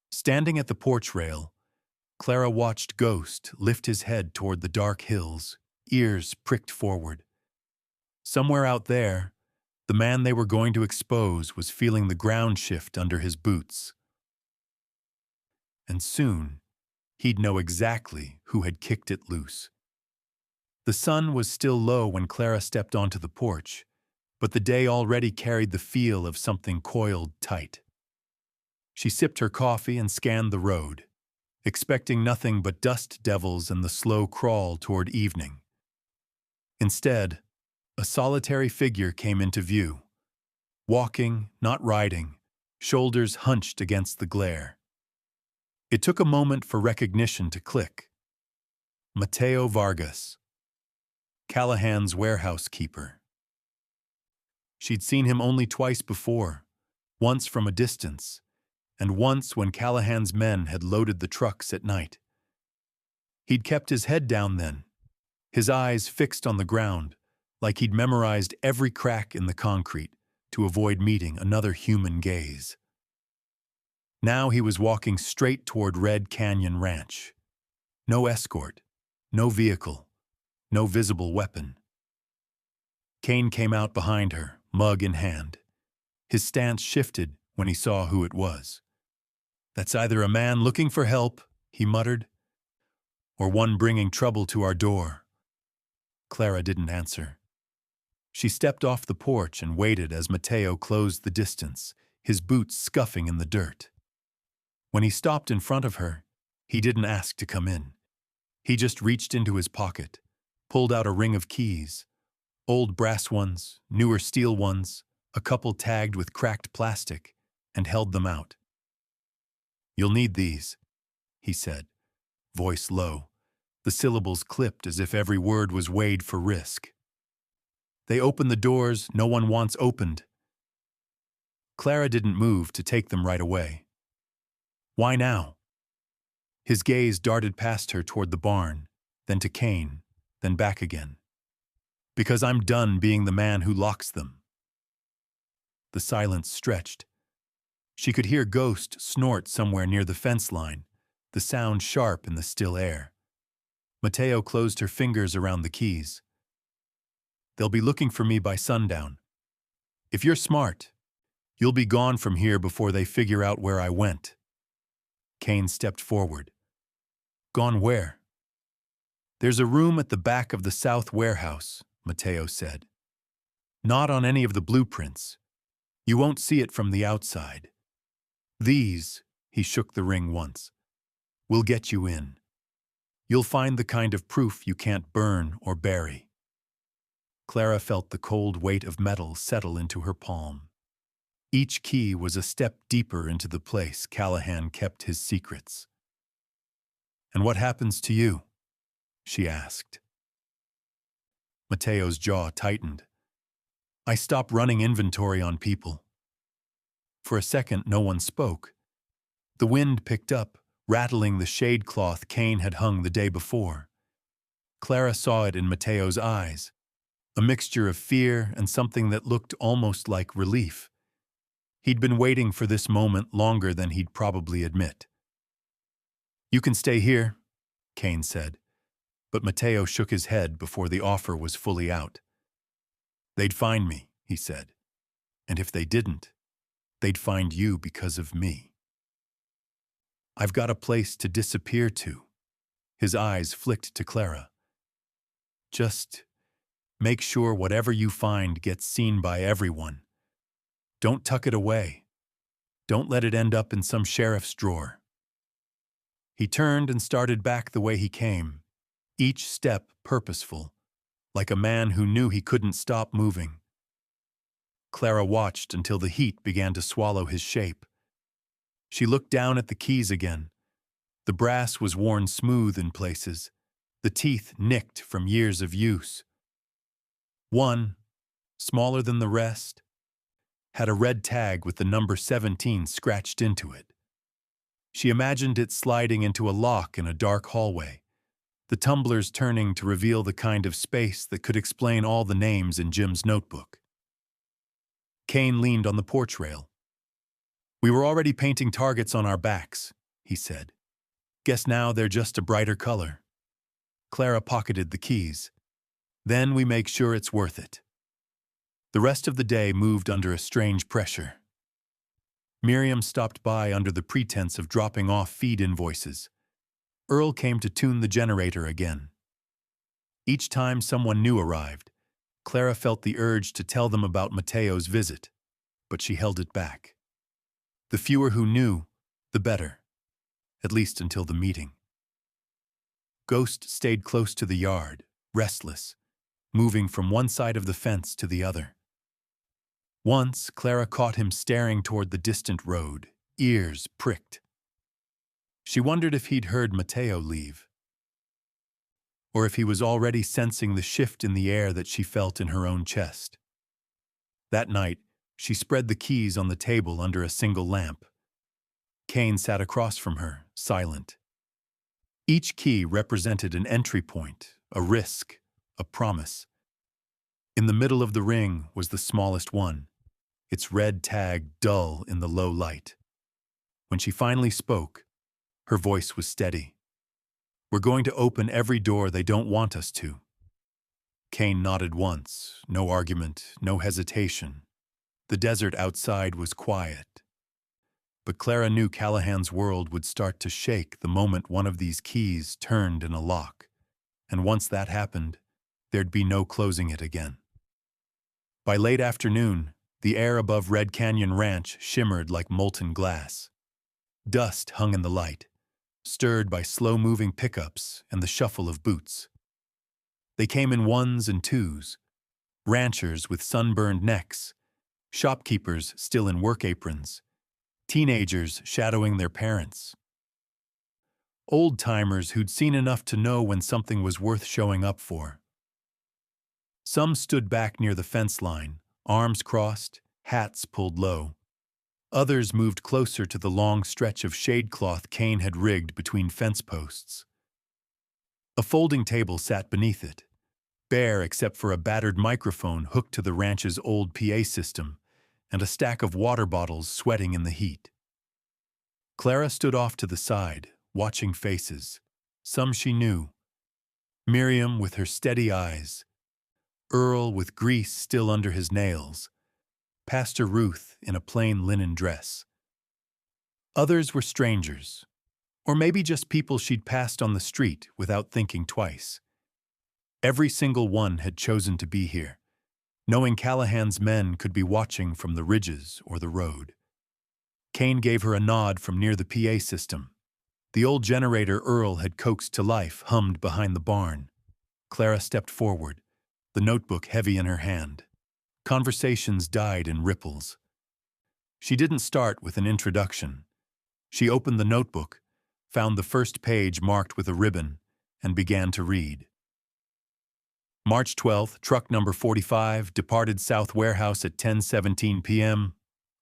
Standing at the porch rail, Clara watched Ghost lift his head toward the dark hills, ears pricked forward. Somewhere out there, the man they were going to expose was feeling the ground shift under his boots. And soon, he'd know exactly who had kicked it loose. The sun was still low when Clara stepped onto the porch, but the day already carried the feel of something coiled tight. She sipped her coffee and scanned the road, expecting nothing but dust devils and the slow crawl toward evening. Instead, a solitary figure came into view, walking, not riding, shoulders hunched against the glare. It took a moment for recognition to click. Mateo Vargas, Callahan's warehouse keeper. She'd seen him only twice before, once from a distance, and once when Callahan's men had loaded the trucks at night. He'd kept his head down then, his eyes fixed on the ground, like he'd memorized every crack in the concrete to avoid meeting another human gaze. Now he was walking straight toward Red Canyon Ranch. No escort, no vehicle, no visible weapon. Kane came out behind her, mug in hand. His stance shifted when he saw who it was. "That's either a man looking for help," he muttered, "or one bringing trouble to our door." Clara didn't answer. She stepped off the porch and waited as Mateo closed the distance, his boots scuffing in the dirt. When he stopped in front of her, he didn't ask to come in. He just reached into his pocket, pulled out a ring of keys, old brass ones, newer steel ones, a couple tagged with cracked plastic, and held them out. "You'll need these," he said, voice low, the syllables clipped as if every word was weighed for risk. "They open the doors no one wants opened." Clara didn't move to take them right away. "Why now?" His gaze darted past her toward the barn, then to Kane, then back again. "Because I'm done being the man who locks them." The silence stretched. She could hear Ghost snort somewhere near the fence line, the sound sharp in the still air. Mateo closed her fingers around the keys. "They'll be looking for me by sundown. If you're smart, you'll be gone from here before they figure out where I went." Kane stepped forward. "Gone where?" "There's a room at the back of the south warehouse," Mateo said. "Not on any of the blueprints. You won't see it from the outside. These," he shook the ring once, "will get you in. You'll find the kind of proof you can't burn or bury." Clara felt the cold weight of metal settle into her palm. Each key was a step deeper into the place Callahan kept his secrets. "And what happens to you?" she asked. Mateo's jaw tightened. "I stop running inventory on people." For a second, no one spoke. The wind picked up, rattling the shade cloth Kane had hung the day before. Clara saw it in Mateo's eyes, a mixture of fear and something that looked almost like relief. He'd been waiting for this moment longer than he'd probably admit. "You can stay here," Kane said, but Mateo shook his head before the offer was fully out. "They'd find me," he said, "and if they didn't, they'd find you because of me. I've got a place to disappear to." His eyes flicked to Clara. "Just make sure whatever you find gets seen by everyone. Don't tuck it away. Don't let it end up in some sheriff's drawer." He turned and started back the way he came, each step purposeful, like a man who knew he couldn't stop moving. Clara watched until the heat began to swallow his shape. She looked down at the keys again. The brass was worn smooth in places, the teeth nicked from years of use. One, smaller than the rest, had a red tag with the number 17 scratched into it. She imagined it sliding into a lock in a dark hallway, the tumblers turning to reveal the kind of space that could explain all the names in Jim's notebook. Kane leaned on the porch rail. "We were already painting targets on our backs," he said. "Guess now they're just a brighter color." Clara pocketed the keys. "Then we make sure it's worth it." The rest of the day moved under a strange pressure. Miriam stopped by under the pretense of dropping off feed invoices. Earl came to tune the generator again. Each time someone new arrived, Clara felt the urge to tell them about Mateo's visit, but she held it back. The fewer who knew, the better, at least until the meeting. Ghost stayed close to the yard, restless, moving from one side of the fence to the other. Once, Clara caught him staring toward the distant road, ears pricked. She wondered if he'd heard Mateo leave, or if he was already sensing the shift in the air that she felt in her own chest. That night, she spread the keys on the table under a single lamp. Kane sat across from her, silent. Each key represented an entry point, a risk, a promise. In the middle of the ring was the smallest one, its red tag dull in the low light. When she finally spoke, her voice was steady. "We're going to open every door they don't want us to." Kane nodded once, no argument, no hesitation. The desert outside was quiet. But Clara knew Callahan's world would start to shake the moment one of these keys turned in a lock. And once that happened, there'd be no closing it again. By late afternoon, the air above Red Canyon Ranch shimmered like molten glass. Dust hung in the light, stirred by slow-moving pickups and the shuffle of boots. They came in ones and twos, ranchers with sunburned necks, shopkeepers still in work aprons, teenagers shadowing their parents. Old-timers who'd seen enough to know when something was worth showing up for. Some stood back near the fence line, arms crossed, hats pulled low. Others moved closer to the long stretch of shade-cloth Kane had rigged between fence posts. A folding table sat beneath it, bare except for a battered microphone hooked to the ranch's old PA system and a stack of water bottles sweating in the heat. Clara stood off to the side, watching faces. Some she knew. Miriam with her steady eyes, Earl with grease still under his nails, Pastor Ruth in a plain linen dress. Others were strangers, or maybe just people she'd passed on the street without thinking twice. Every single one had chosen to be here, knowing Callahan's men could be watching from the ridges or the road. Kane gave her a nod from near the PA system. The old generator Earl had coaxed to life hummed behind the barn. Clara stepped forward, the notebook heavy in her hand. Conversations died in ripples. She didn't start with an introduction. She opened the notebook, found the first page marked with a ribbon, and began to read. March 12th, truck number 45, departed South Warehouse at 10:17 p.m.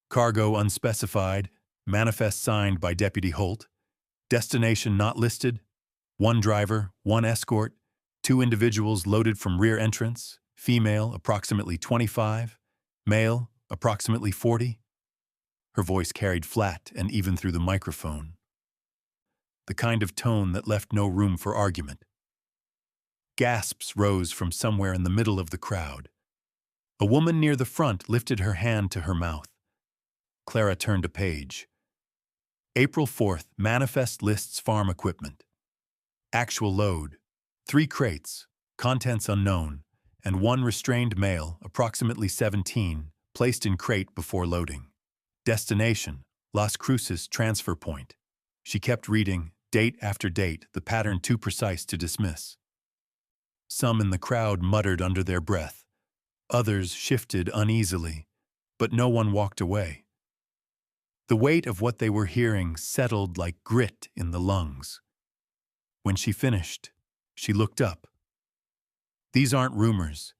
Cargo unspecified, manifest signed by Deputy Holt. Destination not listed. One driver, one escort, two individuals loaded from rear entrance, female approximately 25, male approximately 40. Her voice carried flat and even through the microphone. The kind of tone that left no room for argument. Gasps rose from somewhere in the middle of the crowd. A woman near the front lifted her hand to her mouth. Clara turned a page. April 4th, manifest lists farm equipment. Actual load, 3 crates, contents unknown, and one restrained male, approximately 17, placed in crate before loading. Destination, Las Cruces transfer point. She kept reading, date after date, the pattern too precise to dismiss. Some in the crowd muttered under their breath. Others shifted uneasily, but no one walked away. The weight of what they were hearing settled like grit in the lungs. When she finished, she looked up. These aren't rumors.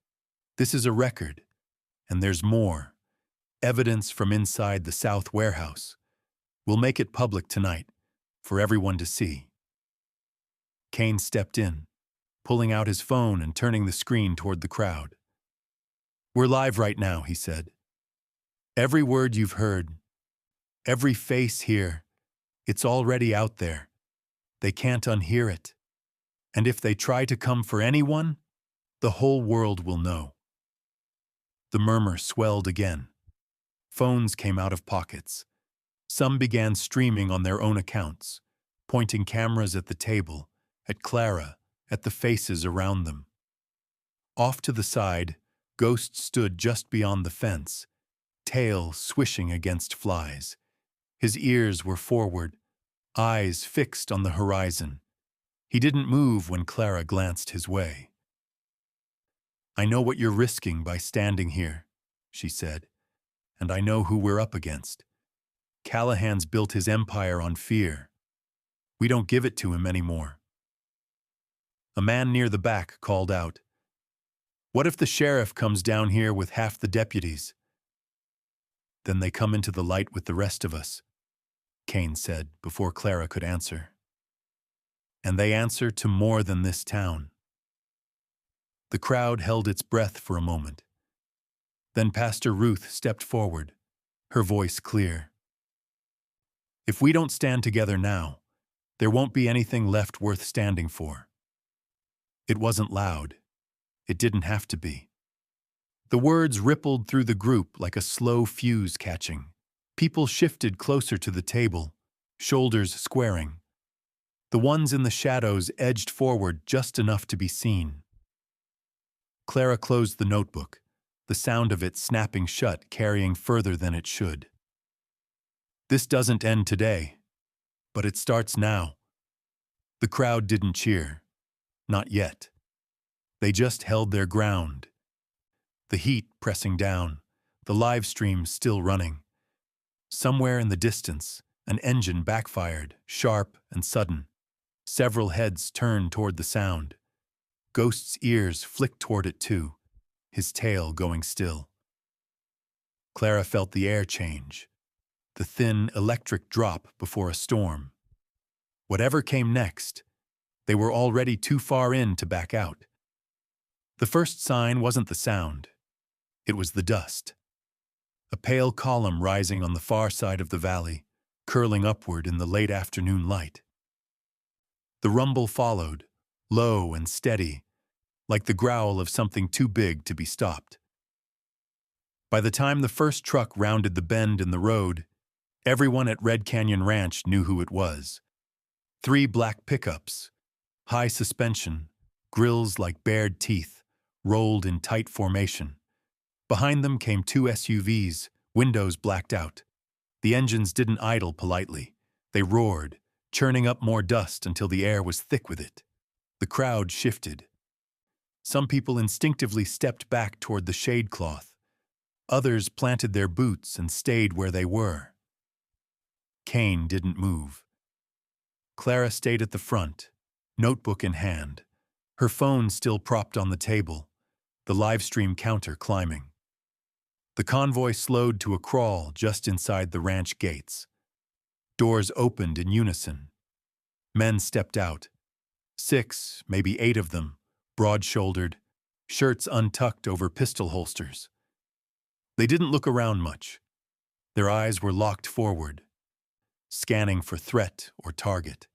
This is a record, and there's more. Evidence from inside the South Warehouse. We'll make it public tonight, for everyone to see. Kane stepped in, pulling out his phone and turning the screen toward the crowd. We're live right now, he said. Every word you've heard, every face here, it's already out there. They can't unhear it. And if they try to come for anyone, the whole world will know. The murmur swelled again. Phones came out of pockets. Some began streaming on their own accounts, pointing cameras at the table, at Clara, at the faces around them. Off to the side, Ghost stood just beyond the fence, tail swishing against flies. His ears were forward, eyes fixed on the horizon. He didn't move when Clara glanced his way. I know what you're risking by standing here, she said, and I know who we're up against. Callahan's built his empire on fear. We don't give it to him anymore. A man near the back called out, What if the sheriff comes down here with half the deputies? Then they come into the light with the rest of us, Kane said before Clara could answer. And they answer to more than this town. The crowd held its breath for a moment. Then Pastor Ruth stepped forward, her voice clear. If we don't stand together now, there won't be anything left worth standing for. It wasn't loud. It didn't have to be. The words rippled through the group like a slow fuse catching. People shifted closer to the table, shoulders squaring. The ones in the shadows edged forward just enough to be seen. Clara closed the notebook, the sound of it snapping shut carrying further than it should. This doesn't end today, But it starts now. The crowd didn't cheer. Not yet. They just held their ground. The heat pressing down, the live stream still running. Somewhere in the distance, an engine backfired, sharp and sudden. Several heads turned toward the sound. Ghost's ears flicked toward it too, his tail going still. Clara felt the air change, the thin electric drop before a storm. Whatever came next, they were already too far in to back out. The first sign wasn't the sound. It was the dust. A pale column rising on the far side of the valley, curling upward in the late afternoon light. The rumble followed, low and steady, like the growl of something too big to be stopped. By the time the first truck rounded the bend in the road, everyone at Red Canyon Ranch knew who it was. 3 black pickups, high suspension, grills like bared teeth, rolled in tight formation. Behind them came 2 SUVs, windows blacked out. The engines didn't idle politely. They roared, churning up more dust until the air was thick with it. The crowd shifted. Some people instinctively stepped back toward the shade cloth. Others planted their boots and stayed where they were. Kane didn't move. Clara stayed at the front, notebook in hand, her phone still propped on the table, the live stream counter climbing. The convoy slowed to a crawl just inside the ranch gates. Doors opened in unison. Men stepped out. 6, maybe 8 of them, broad-shouldered, shirts untucked over pistol holsters. They didn't look around much. Their eyes were locked forward, scanning for threat or target.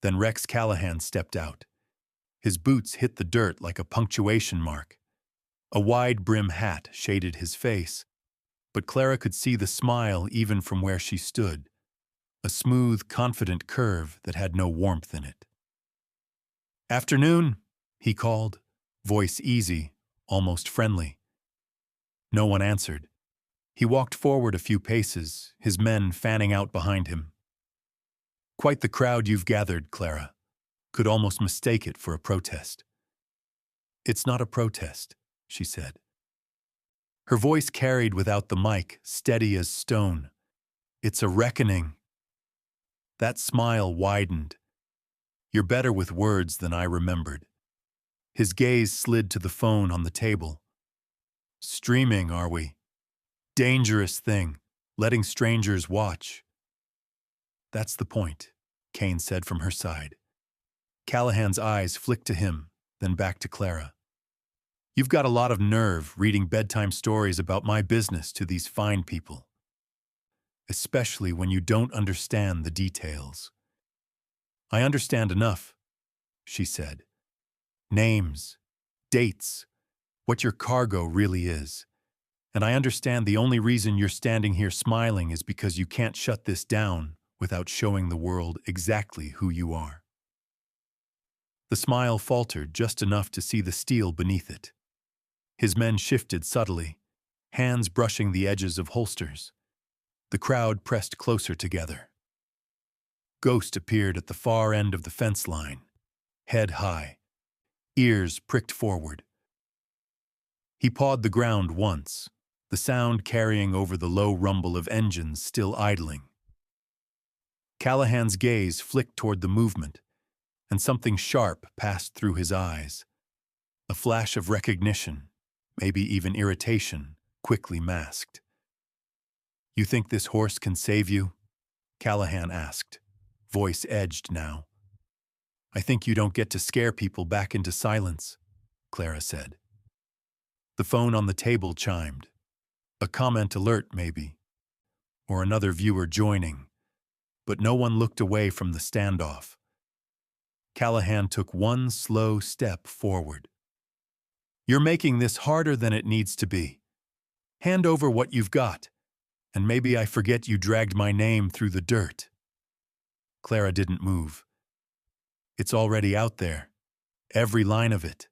Then Rex Callahan stepped out. His boots hit the dirt like a punctuation mark. A wide brim hat shaded his face, but Clara could see the smile even from where she stood, a smooth, confident curve that had no warmth in it. "Afternoon," he called, voice easy, almost friendly. No one answered. He walked forward a few paces, his men fanning out behind him. "Quite the crowd you've gathered, Clara. Could almost mistake it for a protest." "It's not a protest," she said. Her voice carried without the mic, steady as stone. "It's a reckoning." That smile widened. "You're better with words than I remembered." His gaze slid to the phone on the table. "Streaming, are we? Dangerous thing, letting strangers watch." "That's the point," Kane said from her side. Callahan's eyes flicked to him, then back to Clara. "You've got a lot of nerve reading bedtime stories about my business to these fine people. Especially when you don't understand the details." "I understand enough," she said. "Names, dates, what your cargo really is. And I understand the only reason you're standing here smiling is because you can't shut this down without showing the world exactly who you are." The smile faltered just enough to see the steel beneath it. His men shifted subtly, hands brushing the edges of holsters. The crowd pressed closer together. Ghost appeared at the far end of the fence line, head high, ears pricked forward. He pawed the ground once, the sound carrying over the low rumble of engines still idling. Callahan's gaze flicked toward the movement, and something sharp passed through his eyes. A flash of recognition, maybe even irritation, quickly masked. "You think this horse can save you?" Callahan asked, voice edged now. "I think you don't get to scare people back into silence," Clara said. The phone on the table chimed. A comment alert, maybe, or another viewer joining, but no one looked away from the standoff. Callahan took one slow step forward. "You're making this harder than it needs to be. Hand over what you've got, and maybe I forget you dragged my name through the dirt." Clara didn't move. "It's already out there, every line of it."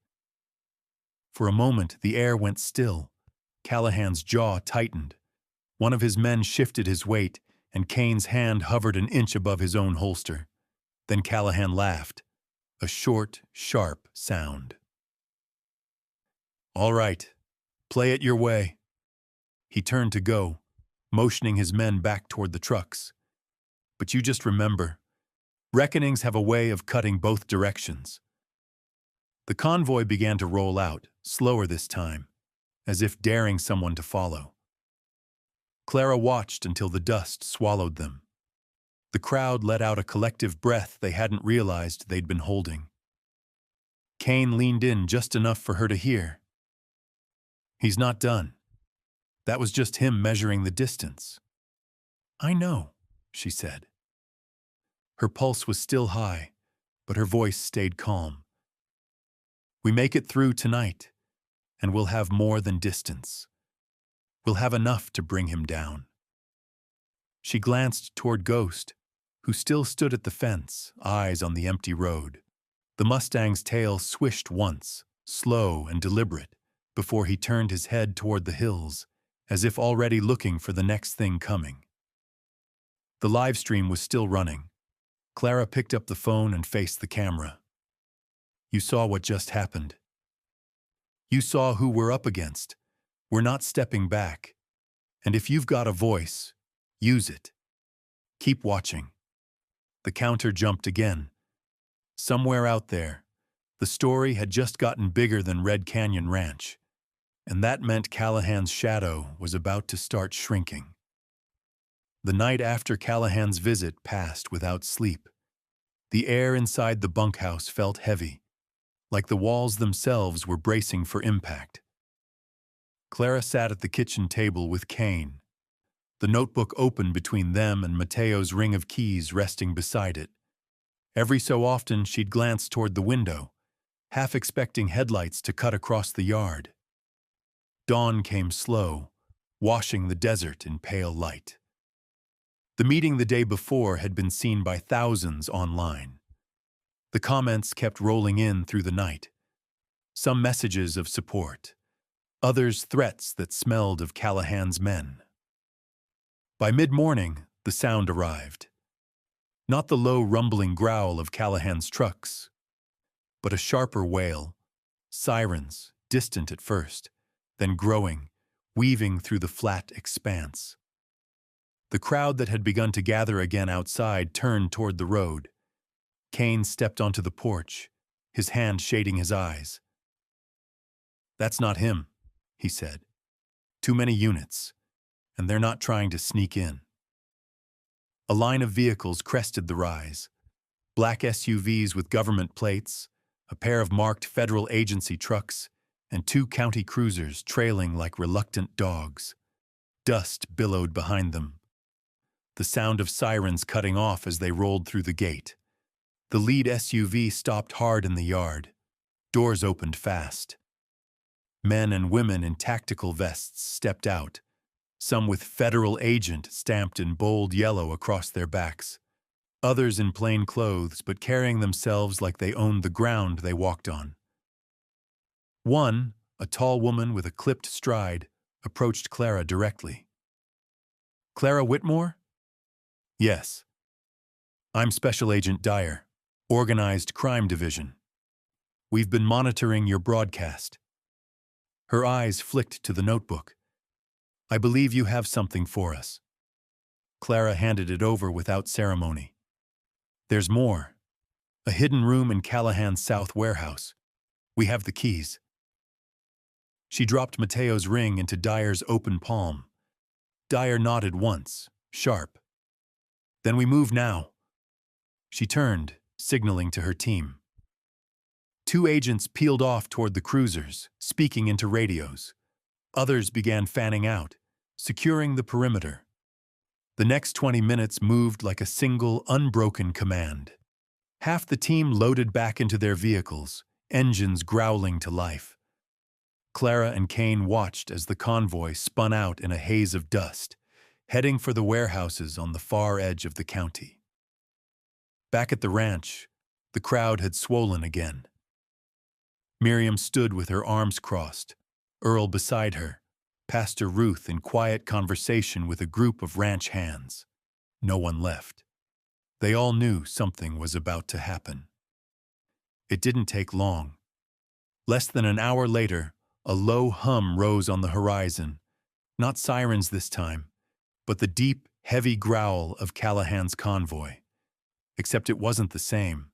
For a moment, the air went still. Callahan's jaw tightened. One of his men shifted his weight, and Kane's hand hovered an inch above his own holster. Then Callahan laughed, a short, sharp sound. "All right, play it your way." He turned to go, motioning his men back toward the trucks. "But you just remember, reckonings have a way of cutting both directions." The convoy began to roll out, slower this time, as if daring someone to follow. Clara watched until the dust swallowed them. The crowd let out a collective breath they hadn't realized they'd been holding. Kane leaned in just enough for her to hear. "He's not done. That was just him measuring the distance." "I know," she said. Her pulse was still high, but her voice stayed calm. "We make it through tonight, and we'll have more than distance. We'll have enough to bring him down." She glanced toward Ghost, who still stood at the fence, eyes on the empty road. The Mustang's tail swished once, slow and deliberate, before he turned his head toward the hills, as if already looking for the next thing coming. The live stream was still running. Clara picked up the phone and faced the camera. "You saw what just happened. You saw who we're up against. We're not stepping back. And if you've got a voice, use it. Keep watching." The counter jumped again. Somewhere out there, the story had just gotten bigger than Red Canyon Ranch, and that meant Callahan's shadow was about to start shrinking. The night after Callahan's visit passed without sleep. The air inside the bunkhouse felt heavy, like the walls themselves were bracing for impact. Clara sat at the kitchen table with Kane, the notebook open between them and Mateo's ring of keys resting beside it. Every so often she'd glance toward the window, half expecting headlights to cut across the yard. Dawn came slow, washing the desert in pale light. The meeting the day before had been seen by thousands online. The comments kept rolling in through the night. Some messages of support, others threats that smelled of Callahan's men. By mid-morning, the sound arrived. Not the low rumbling growl of Callahan's trucks, but a sharper wail, sirens, distant at first, then growing, weaving through the flat expanse. The crowd that had begun to gather again outside turned toward the road. Kane stepped onto the porch, his hand shading his eyes. "That's not him," he said. "Too many units, and they're not trying to sneak in." A line of vehicles crested the rise. Black SUVs with government plates, a pair of marked federal agency trucks, and 2 county cruisers trailing like reluctant dogs. Dust billowed behind them, the sound of sirens cutting off as they rolled through the gate. The lead SUV stopped hard in the yard. Doors opened fast. Men and women in tactical vests stepped out, some with Federal Agent stamped in bold yellow across their backs, others in plain clothes but carrying themselves like they owned the ground they walked on. One, a tall woman with a clipped stride, approached Clara directly. "Clara Whitmore?" "Yes. I'm Special Agent Dyer, Organized Crime Division. We've been monitoring your broadcast." Her eyes flicked to the notebook. "I believe you have something for us." Clara handed it over without ceremony. "There's more. A hidden room in Callahan's South warehouse. We have the keys." She dropped Mateo's ring into Dyer's open palm. Dyer nodded once, sharp. "Then we move now." She turned, signaling to her team. 2 agents peeled off toward the cruisers, speaking into radios. Others began fanning out, securing the perimeter. The next 20 minutes moved like a single, unbroken command. Half the team loaded back into their vehicles, engines growling to life. Clara and Kane watched as the convoy spun out in a haze of dust, heading for the warehouses on the far edge of the county. Back at the ranch, the crowd had swollen again. Miriam stood with her arms crossed, Earl beside her, Pastor Ruth in quiet conversation with a group of ranch hands. No one left. They all knew something was about to happen. It didn't take long. Less than an hour later, a low hum rose on the horizon. Not sirens this time, but the deep, heavy growl of Callahan's convoy. Except it wasn't the same.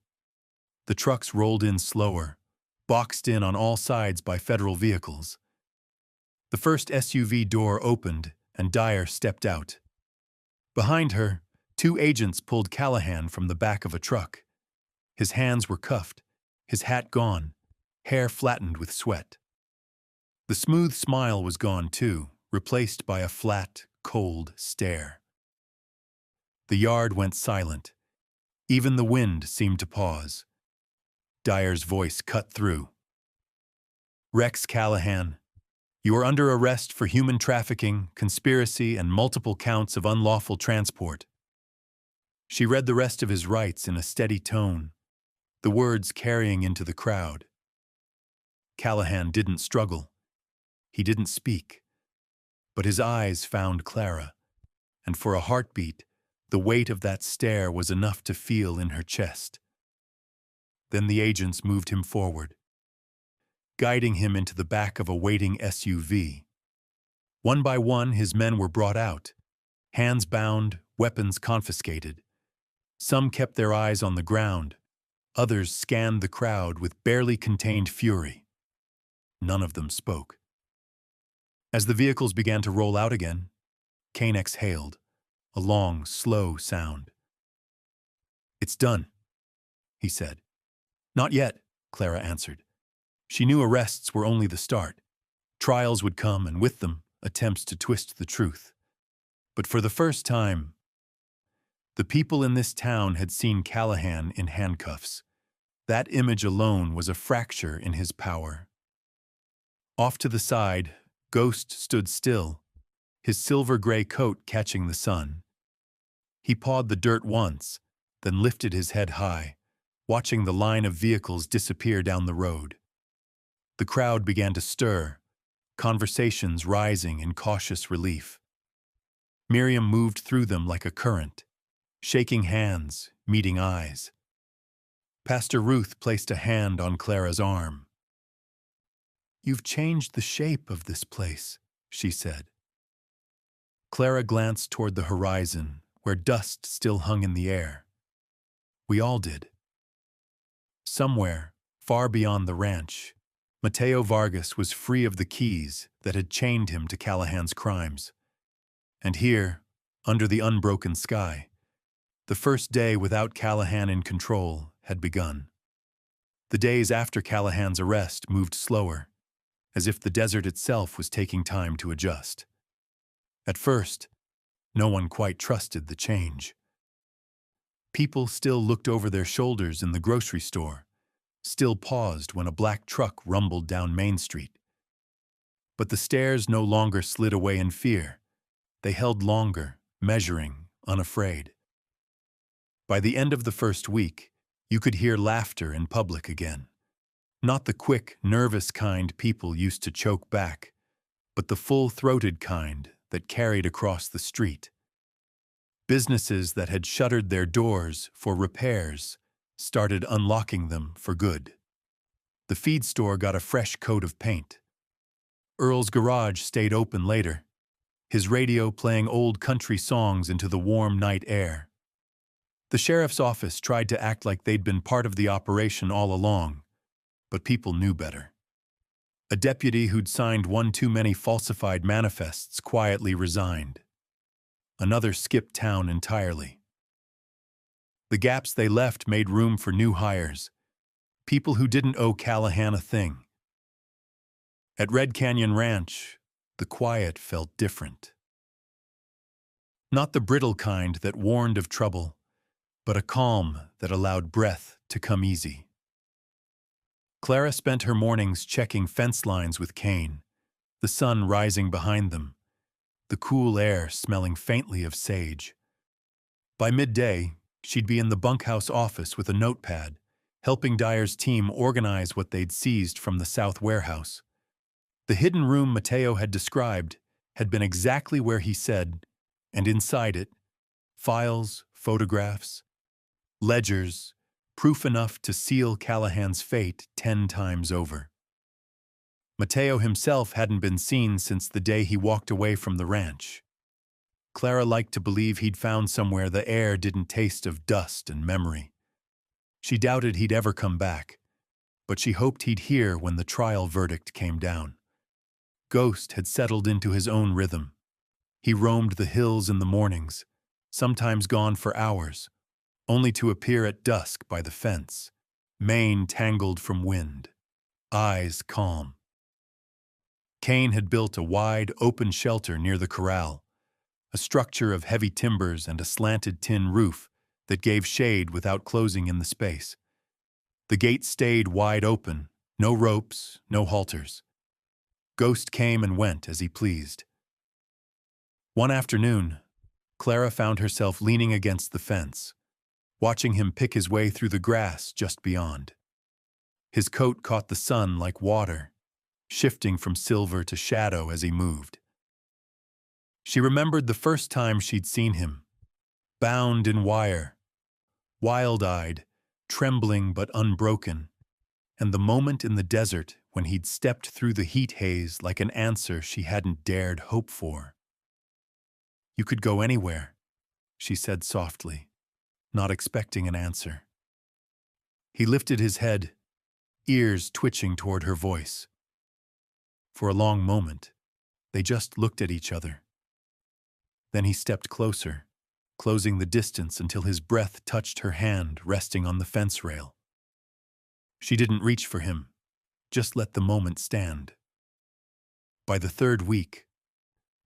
The trucks rolled in slower, boxed in on all sides by federal vehicles. The first SUV door opened, and Dyer stepped out. Behind her, 2 agents pulled Callahan from the back of a truck. His hands were cuffed, his hat gone, hair flattened with sweat. The smooth smile was gone too, replaced by a flat, cold stare. The yard went silent. Even the wind seemed to pause. Dyer's voice cut through. "Rex Callahan, you are under arrest for human trafficking, conspiracy, and multiple counts of unlawful transport." She read the rest of his rights in a steady tone, the words carrying into the crowd. Callahan didn't struggle. He didn't speak. But his eyes found Clara, and for a heartbeat, the weight of that stare was enough to feel in her chest. Then the agents moved him forward, guiding him into the back of a waiting SUV. One by one, his men were brought out, hands bound, weapons confiscated. Some kept their eyes on the ground. Others scanned the crowd with barely contained fury. None of them spoke. As the vehicles began to roll out again, Kane exhaled, a long, slow sound. "It's done," he said. "Not yet," Clara answered. She knew arrests were only the start. Trials would come, and with them, attempts to twist the truth. But for the first time, the people in this town had seen Callahan in handcuffs. That image alone was a fracture in his power. Off to the side, Ghost stood still, his silver-gray coat catching the sun. He pawed the dirt once, then lifted his head high, watching the line of vehicles disappear down the road. The crowd began to stir, conversations rising in cautious relief. Miriam moved through them like a current, shaking hands, meeting eyes. Pastor Ruth placed a hand on Clara's arm. "You've changed the shape of this place," she said. Clara glanced toward the horizon, where dust still hung in the air. We all did. Somewhere, far beyond the ranch, Mateo Vargas was free of the keys that had chained him to Callahan's crimes. And here, under the unbroken sky, the first day without Callahan in control had begun. The days after Callahan's arrest moved slower, as if the desert itself was taking time to adjust. At first, no one quite trusted the change. People still looked over their shoulders in the grocery store, still paused when a black truck rumbled down Main Street. But the stares no longer slid away in fear. They held longer, measuring, unafraid. By the end of the first week, you could hear laughter in public again. Not the quick, nervous kind people used to choke back, but the full-throated kind that carried across the street. Businesses that had shuttered their doors for repairs started unlocking them for good. The feed store got a fresh coat of paint. Earl's garage stayed open later, his radio playing old country songs into the warm night air. The sheriff's office tried to act like they'd been part of the operation all along, but people knew better. A deputy who'd signed one too many falsified manifests quietly resigned. Another skipped town entirely. The gaps they left made room for new hires, people who didn't owe Callahan a thing. At Red Canyon Ranch, the quiet felt different. Not the brittle kind that warned of trouble, but a calm that allowed breath to come easy. Clara spent her mornings checking fence lines with Kane, the sun rising behind them, the cool air smelling faintly of sage. By midday, she'd be in the bunkhouse office with a notepad, helping Dyer's team organize what they'd seized from the south warehouse. The hidden room Mateo had described had been exactly where he said, and inside it, Files, photographs, ledgers, proof enough to seal Callahan's fate 10 times over. Mateo himself hadn't been seen since the day he walked away from the ranch. Clara liked to believe he'd found somewhere the air didn't taste of dust and memory. She doubted he'd ever come back, but she hoped he'd hear when the trial verdict came down. Ghost had settled into his own rhythm. He roamed the hills in the mornings, sometimes gone for hours, only to appear at dusk by the fence, mane tangled from wind, eyes calm. Kane had built a wide, open shelter near the corral, a structure of heavy timbers and a slanted tin roof that gave shade without closing in the space. The gate stayed wide open, no ropes, no halters. Ghost came and went as he pleased. One afternoon, Clara found herself leaning against the fence, watching him pick his way through the grass just beyond. His coat caught the sun like water, shifting from silver to shadow as he moved. She remembered the first time she'd seen him, bound in wire, wild-eyed, trembling but unbroken, and the moment in the desert when he'd stepped through the heat haze like an answer she hadn't dared hope for. "You could go anywhere," she said softly, not expecting an answer. He lifted his head, ears twitching toward her voice. For a long moment, they just looked at each other. Then he stepped closer, closing the distance until his breath touched her hand resting on the fence rail. She didn't reach for him, just let the moment stand. By the third week,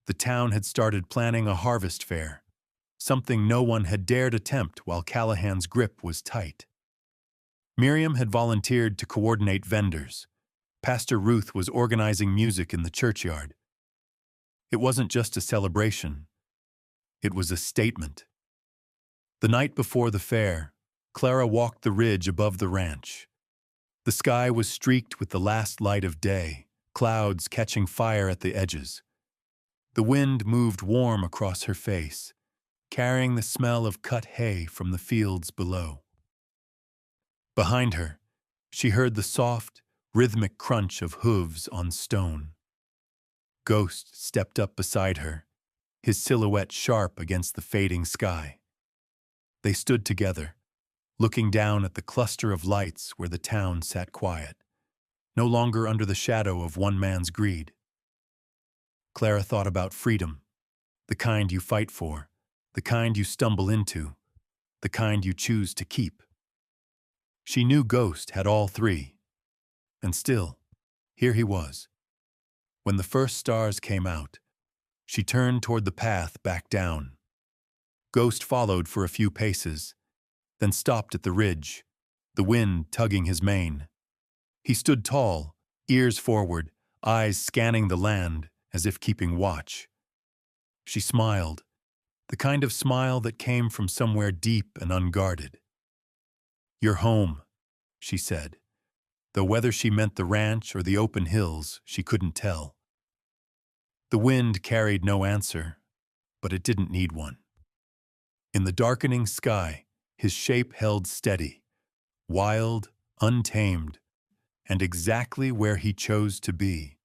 the town had started planning a harvest fair, something no one had dared attempt while Callahan's grip was tight. Miriam had volunteered to coordinate vendors. Pastor Ruth was organizing music in the churchyard. It wasn't just a celebration. It was a statement. The night before the fair, Clara walked the ridge above the ranch. The sky was streaked with the last light of day, clouds catching fire at the edges. The wind moved warm across her face, carrying the smell of cut hay from the fields below. Behind her, she heard the soft, rhythmic crunch of hooves on stone. Ghost stepped up beside her, his silhouette sharp against the fading sky. They stood together, looking down at the cluster of lights where the town sat quiet, no longer under the shadow of one man's greed. Clara thought about freedom, the kind you fight for, the kind you stumble into, the kind you choose to keep. She knew Ghost had all three, and still, here he was. When the first stars came out, she turned toward the path back down. Ghost followed for a few paces, then stopped at the ridge, the wind tugging his mane. He stood tall, ears forward, eyes scanning the land as if keeping watch. She smiled, the kind of smile that came from somewhere deep and unguarded. "You're home," she said, though whether she meant the ranch or the open hills, she couldn't tell. The wind carried no answer, but it didn't need one. In the darkening sky, his shape held steady, wild, untamed, and exactly where he chose to be.